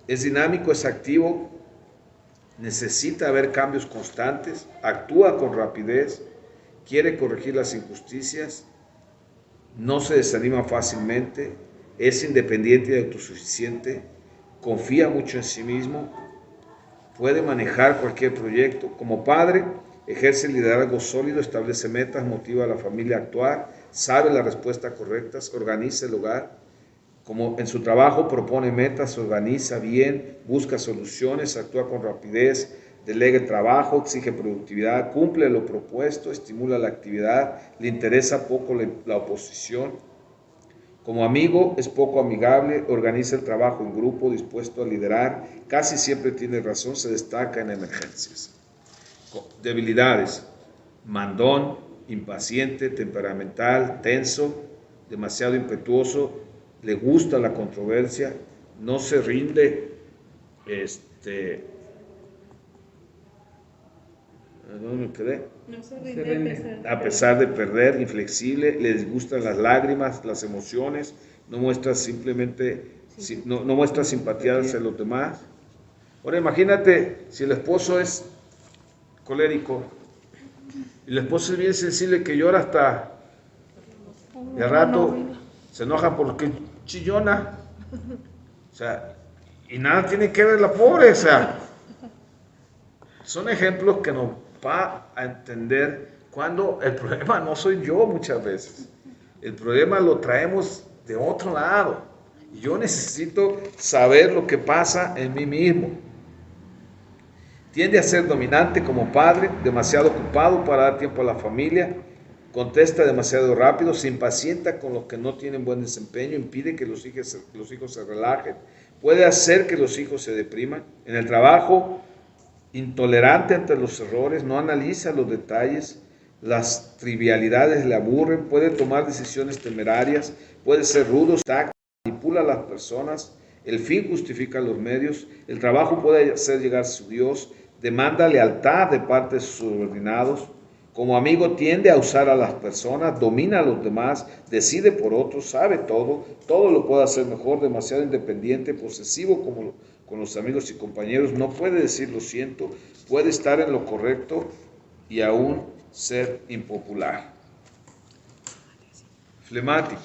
Es dinámico, es activo, necesita ver cambios constantes, actúa con rapidez, quiere corregir las injusticias, no se desanima fácilmente, es independiente y autosuficiente, confía mucho en sí mismo, puede manejar cualquier proyecto. Como padre, ejerce liderazgo sólido, establece metas, motiva a la familia a actuar, sabe las respuestas correctas, organiza el hogar. Como en su trabajo propone metas, organiza bien, busca soluciones, actúa con rapidez, delega el trabajo, exige productividad, cumple lo propuesto, estimula la actividad, le interesa poco la oposición. Como amigo es poco amigable, organiza el trabajo en grupo, dispuesto a liderar, casi siempre tiene razón, se destaca en emergencias. Debilidades: mandón, impaciente, temperamental, tenso, demasiado impetuoso, le gusta la controversia, no se rinde, ¿dónde me quedé? No se rinde rinde A pesar de perder, inflexible, le disgustan las lágrimas, las emociones, no muestra no muestra simpatía hacia los demás. Ahora imagínate si el esposo es colérico y la esposa es bien sensible, que llora hasta de al rato se enoja porque chillona, o sea, y nada tiene que ver la pobre, o sea, son ejemplos que nos va a entender cuando el problema no soy yo muchas veces, el problema lo traemos de otro lado, y yo necesito saber lo que pasa en mí mismo. Tiende a ser dominante como padre, demasiado ocupado para dar tiempo a la familia, contesta demasiado rápido, se impacienta con los que no tienen buen desempeño, impide que los hijos se relajen, puede hacer que los hijos se depriman. En el trabajo, intolerante ante los errores, no analiza los detalles, las trivialidades le aburren, puede tomar decisiones temerarias, puede ser rudo, manipula a las personas, el fin justifica los medios, el trabajo puede hacer llegar a su Dios, demanda lealtad de parte de sus subordinados. Como amigo tiende a usar a las personas, domina a los demás, decide por otros, sabe todo lo puede hacer mejor, demasiado independiente, posesivo con los amigos y compañeros, no puede decir lo siento, puede estar en lo correcto y aún ser impopular. Flemático.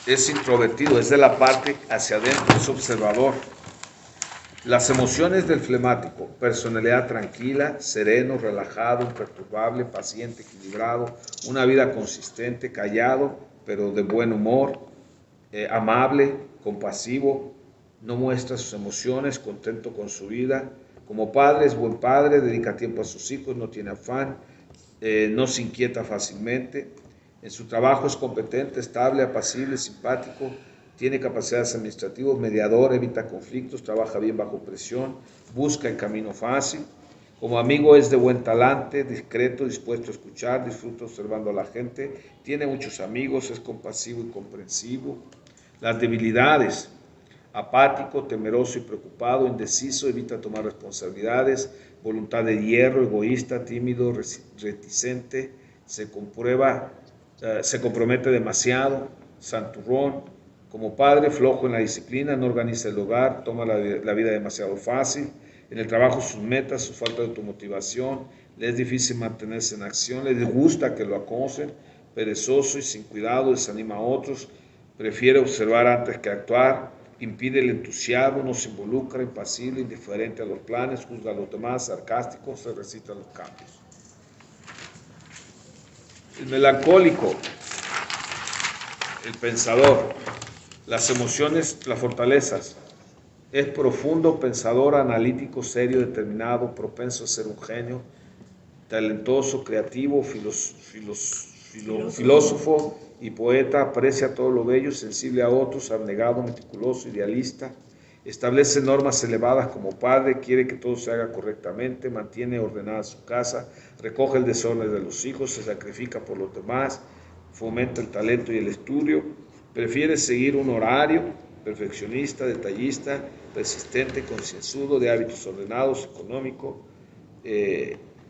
Es introvertido, es de la parte hacia adentro, es observador. Las emociones del flemático: personalidad tranquila, sereno, relajado, imperturbable, paciente, equilibrado, una vida consistente, callado, pero de buen humor, amable, compasivo, no muestra sus emociones, contento con su vida. Como padre es buen padre, dedica tiempo a sus hijos, no tiene afán, no se inquieta fácilmente. En su trabajo es competente, estable, apacible, simpático, tiene capacidades administrativas, mediador, evita conflictos, trabaja bien bajo presión, busca el camino fácil. Como amigo es de buen talante, discreto, dispuesto a escuchar, disfruta observando a la gente, tiene muchos amigos, es compasivo y comprensivo. Las debilidades: apático, temeroso y preocupado, indeciso, evita tomar responsabilidades, voluntad de hierro, egoísta, tímido, reticente, se compromete demasiado, santurrón. Como padre, flojo en la disciplina, no organiza el hogar, toma la vida demasiado fácil. En el trabajo, sus metas, su falta de automotivación, le es difícil mantenerse en acción, le disgusta que lo acosen, perezoso y sin cuidado, desanima a otros, prefiere observar antes que actuar, impide el entusiasmo, no se involucra, impasible, indiferente a los planes, juzga a los demás, sarcástico, se resiste a los cambios. El melancólico, el pensador. Las emociones, las fortalezas: es profundo, pensador, analítico, serio, determinado, propenso a ser un genio, talentoso, creativo, filósofo y poeta, aprecia todo lo bello, sensible a otros, abnegado, meticuloso, idealista, establece normas elevadas como padre, quiere que todo se haga correctamente, mantiene ordenada su casa, recoge el desorden de los hijos, se sacrifica por los demás, fomenta el talento y el estudio, prefiere seguir un horario, perfeccionista, detallista, persistente, concienzudo, de hábitos ordenados, económico.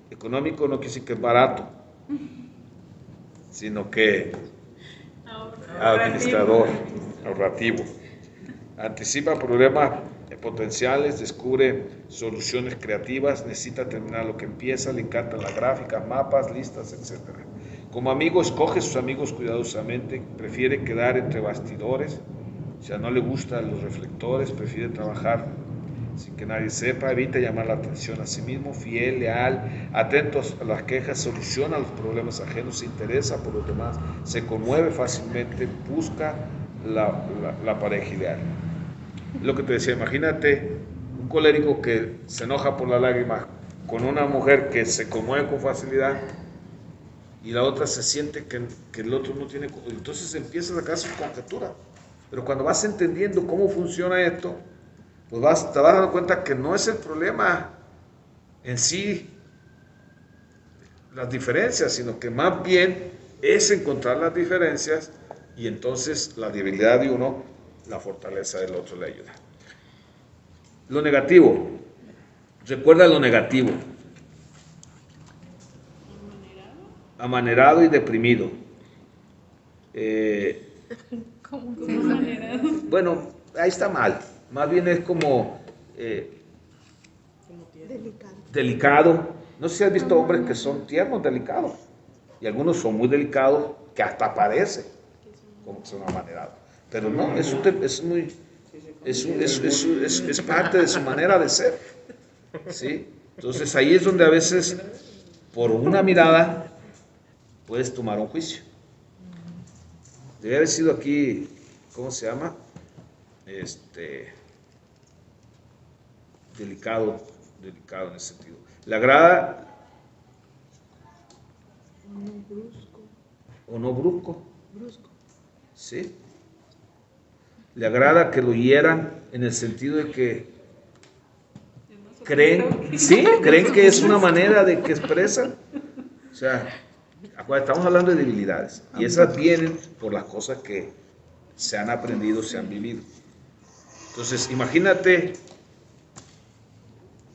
Económico no quiere decir que es barato, sino que administrador, ahorrativo. Anticipa problemas potenciales, descubre soluciones creativas, necesita terminar lo que empieza, le encantan las gráficas, mapas, listas, etc. Como amigo, escoge sus amigos cuidadosamente, prefiere quedar entre bastidores, o sea, no le gustan los reflectores, prefiere trabajar sin que nadie sepa, evita llamar la atención a sí mismo, fiel, leal, atento a las quejas, soluciona los problemas ajenos, se interesa por los demás, se conmueve fácilmente, busca la pareja ideal. Lo que te decía, imagínate un colérico que se enoja por la lágrima con una mujer que se conmueve con facilidad. y la otra se siente que el otro no tiene, entonces empiezas a sacar sus conjeturas. Pero cuando vas entendiendo cómo funciona esto, pues te vas dando cuenta que no es el problema en sí las diferencias, sino que más bien es encontrar las diferencias y entonces la debilidad de uno, la fortaleza del otro le ayuda. Lo negativo, recuerda lo negativo. Amanerado y deprimido. ¿Cómo manerado? Bueno, ahí está mal. Más bien es como delicado. No sé si has visto hombres que son tiernos, delicados. Y algunos son muy delicados que hasta parece como que son amanerados. Pero no, es parte de su manera de ser. ¿Sí? Entonces ahí es donde a veces, por una mirada, puedes tomar un juicio. Debe haber sido aquí, ¿cómo se llama? Delicado en ese sentido. Le agrada o no brusco. ¿Sí? Le agrada que lo hieran en el sentido de que creen que es una manera de que expresan. O sea, estamos hablando de debilidades y esas vienen por las cosas que se han aprendido, se han vivido. Entonces, imagínate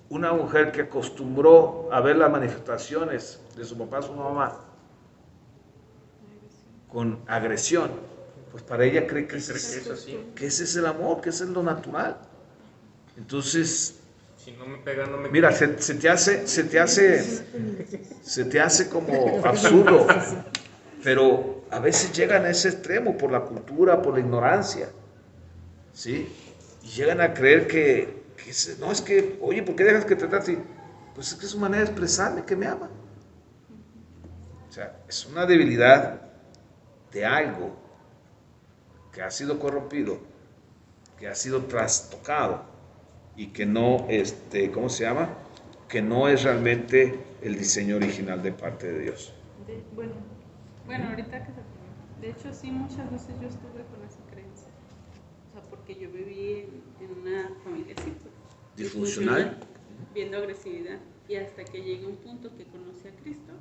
una mujer que acostumbró a ver las manifestaciones de su papá, su mamá, con agresión, pues para ella cree que ese es el amor, que ese es lo natural. Entonces, si no me pega, no me mira, se te hace como absurdo, pero a veces llegan a ese extremo por la cultura, por la ignorancia, ¿sí? Y llegan a creer que no, es que, oye, ¿por qué dejas que te trate así? Pues es que es su manera de expresarme que me ama. O sea, es una debilidad de algo que ha sido corrompido, que ha sido trastocado y que no, ¿cómo se llama? Que no es realmente el diseño original de parte de Dios. Bueno, ahorita que de hecho sí, muchas veces yo estuve con esa creencia, o sea, porque yo viví en una familia así, pues, disfuncional, viendo agresividad, y hasta que llegué a un punto que conocí a Cristo,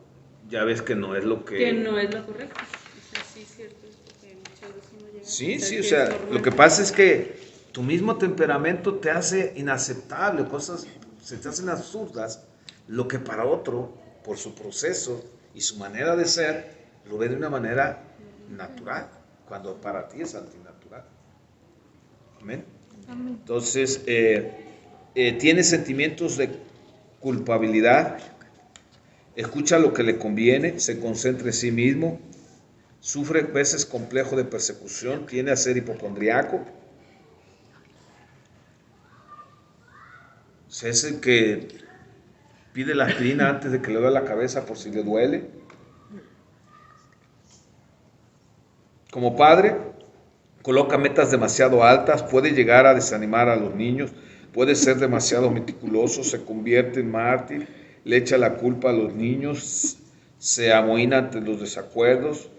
ya ves que no es lo que no es lo correcto. O sea, sí es cierto, porque muchas veces uno llega sí, o sea, lo que pasa es que tu mismo temperamento te hace inaceptable, cosas se te hacen absurdas, lo que para otro, por su proceso y su manera de ser, lo ve de una manera natural, cuando para ti es antinatural. Amén. Entonces, tiene sentimientos de culpabilidad, escucha lo que le conviene, se concentra en sí mismo, sufre veces complejo de persecución, tiende a ser hipocondriaco. Es el que pide la aspirina antes de que le duele la cabeza por si le duele. Como padre, coloca metas demasiado altas, puede llegar a desanimar a los niños, puede ser demasiado meticuloso, se convierte en mártir, le echa la culpa a los niños, se amohina ante los desacuerdos.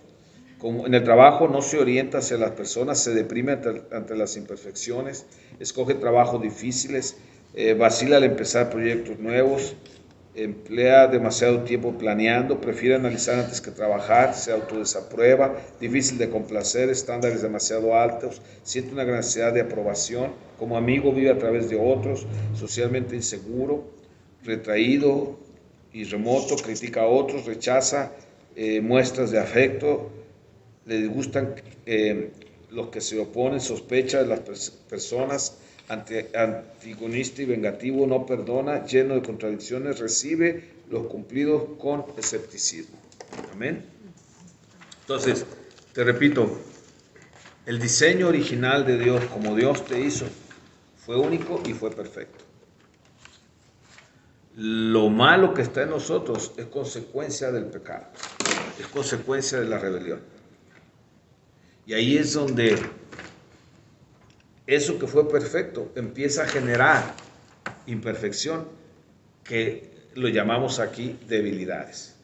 Como en el trabajo no se orienta hacia las personas, se deprime ante las imperfecciones, escoge trabajos difíciles, vacila al empezar proyectos nuevos, emplea demasiado tiempo planeando, prefiere analizar antes que trabajar, se autodesaprueba, difícil de complacer, estándares demasiado altos, siente una gran necesidad de aprobación, como amigo vive a través de otros, socialmente inseguro, retraído y remoto, critica a otros, rechaza muestras de afecto, le disgustan los que se oponen, sospecha de las personas, antagonista y vengativo, no perdona, lleno de contradicciones, recibe los cumplidos con escepticismo. Amén. Entonces, te repito, el diseño original de Dios, como Dios te hizo, fue único y fue perfecto. Lo malo que está en nosotros es consecuencia del pecado, es consecuencia de la rebelión. Y ahí es donde eso que fue perfecto empieza a generar imperfección, que lo llamamos aquí debilidades.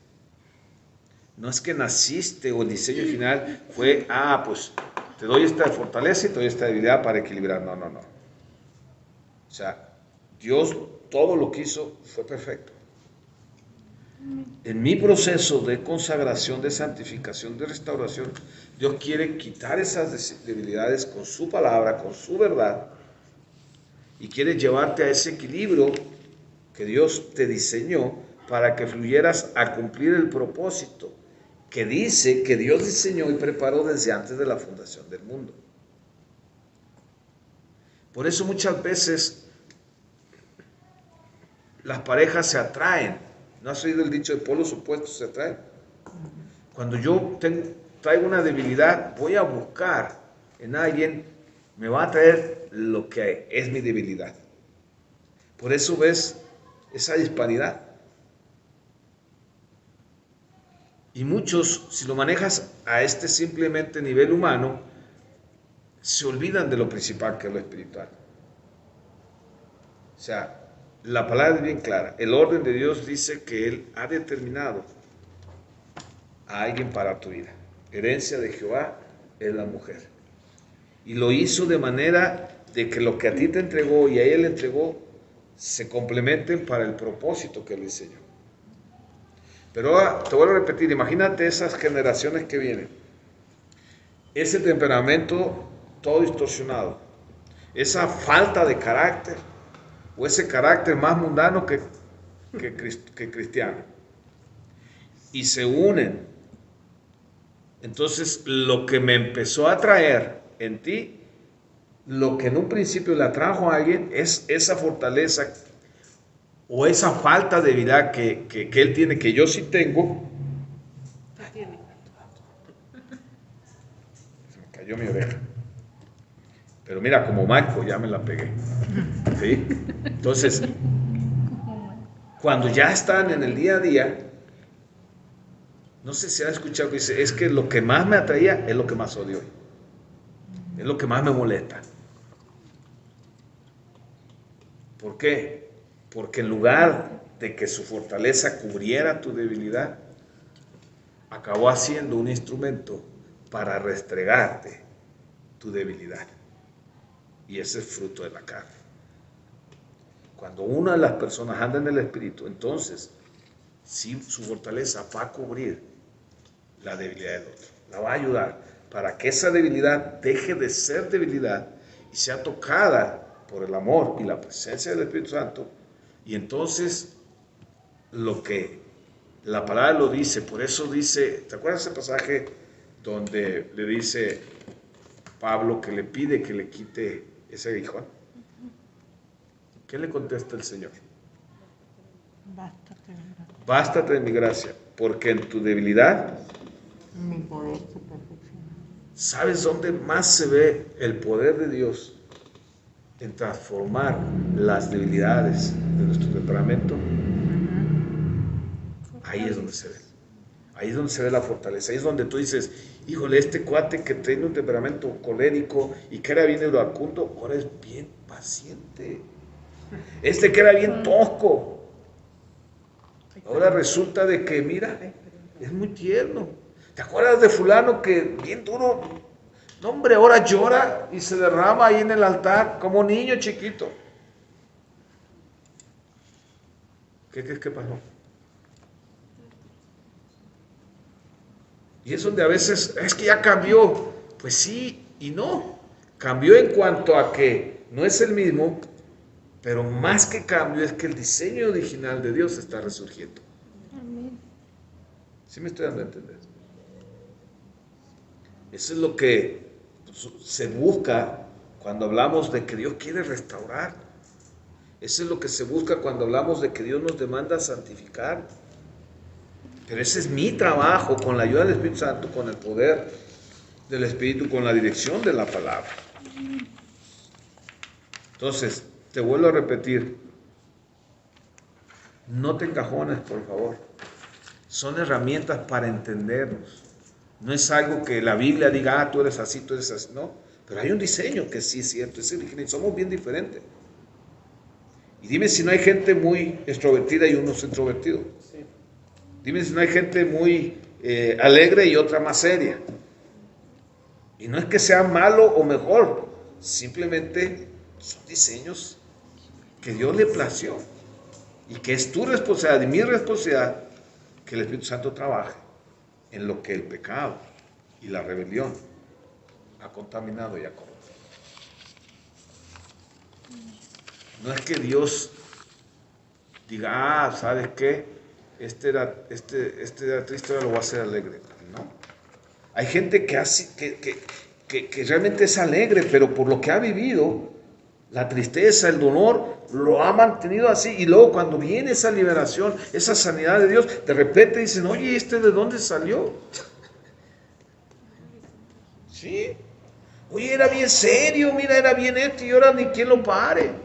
No es que naciste o el diseño final fue, pues te doy esta fortaleza y te doy esta debilidad para equilibrar. No. O sea, Dios todo lo que hizo fue perfecto. En mi proceso de consagración, de santificación, de restauración, Dios quiere quitar esas debilidades con su palabra, con su verdad, y quiere llevarte a ese equilibrio que Dios te diseñó para que fluyeras a cumplir el propósito que dice que Dios diseñó y preparó desde antes de la fundación del mundo. Por eso muchas veces las parejas se atraen. ¿No has oído el dicho de polos opuestos se atraen? Cuando yo traigo una debilidad, voy a buscar en alguien, me va a traer lo que es mi debilidad. Por eso ves esa disparidad. Y muchos, si lo manejas a este simplemente nivel humano, se olvidan de lo principal que es lo espiritual. O sea, la palabra es bien clara. El orden de Dios dice que Él ha determinado a alguien para tu vida. Herencia de Jehová es la mujer. Y lo hizo de manera de que lo que a ti te entregó y a ella le entregó se complementen para el propósito que Él diseñó. Pero ahora te vuelvo a repetir, imagínate esas generaciones que vienen. Ese temperamento todo distorsionado. Esa falta de carácter. O ese carácter más mundano que cristiano. Y se unen. Entonces, lo que me empezó a atraer en ti, lo que en un principio le atrajo a alguien, es esa fortaleza o esa falta de debilidad que él tiene, que yo sí tengo. ¿Qué tiene? Se me cayó mi oreja. Pero mira, como Marco, ya me la pegué. ¿Sí? Entonces, cuando ya están en el día a día, no sé si han escuchado que dice, es que lo que más me atraía es lo que más odio hoy. Es lo que más me molesta. ¿Por qué? Porque en lugar de que su fortaleza cubriera tu debilidad, acabó haciendo un instrumento para restregarte tu debilidad. Y ese es fruto de la carne. Cuando una de las personas anda en el Espíritu, entonces sí, su fortaleza va a cubrir la debilidad del otro. La va a ayudar para que esa debilidad deje de ser debilidad y sea tocada por el amor y la presencia del Espíritu Santo. Y entonces lo que la palabra lo dice, por eso dice, ¿te acuerdas ese pasaje donde le dice Pablo que le pide que le quite ese aguijón? ¿Qué le contesta el Señor? Bástate de mi gracia, porque en tu debilidad Mi poder se perfecciona. ¿sabes dónde más se ve el poder de Dios en transformar las debilidades de nuestro temperamento? Ahí es donde se ve. Ahí es donde se ve la fortaleza. Ahí es donde tú dices, híjole, este cuate que tiene un temperamento colérico y que era bien iracundo, ahora es bien paciente. Este que era bien tosco, ahora resulta de que, mira, es muy tierno. ¿Te acuerdas de fulano que bien duro? No, hombre, ahora llora y se derrama ahí en el altar como un niño chiquito. ¿Qué pasó? Y es donde a veces, es que ya cambió. Pues sí y no. Cambió en cuanto a que no es el mismo, pero más que cambio es que el diseño original de Dios está resurgiendo. Amén. ¿Sí me estoy dando a entender? Eso es lo que se busca cuando hablamos de que Dios quiere restaurar. Eso es lo que se busca cuando hablamos de que Dios nos demanda santificar. Pero ese es mi trabajo con la ayuda del Espíritu Santo, con el poder del Espíritu, con la dirección de la palabra. Entonces, te vuelvo a repetir, no te encajones, por favor. Son herramientas para entendernos. No es algo que la Biblia diga, tú eres así, tú eres así. No, pero hay un diseño que sí es cierto, es original. Somos bien diferentes. Y dime si no hay gente muy extrovertida y uno es introvertido. Sí. Dime si no hay gente muy alegre y otra más seria. Y no es que sea malo o mejor, simplemente son diseños que Dios le plació y que es tu responsabilidad y mi responsabilidad que el Espíritu Santo trabaje en lo que el pecado y la rebelión ha contaminado y ha corrompido. No es que Dios diga, ¿sabes qué? Este era triste, ahora lo voy a hacer alegre. No. Hay gente que realmente es alegre, pero por lo que ha vivido, la tristeza, el dolor, lo ha mantenido así. Y luego cuando viene esa liberación, esa sanidad de Dios, de repente dicen, oye, ¿este de dónde salió? ¿Sí? Oye, era bien serio, mira, era bien esto y ahora ni quien lo pare.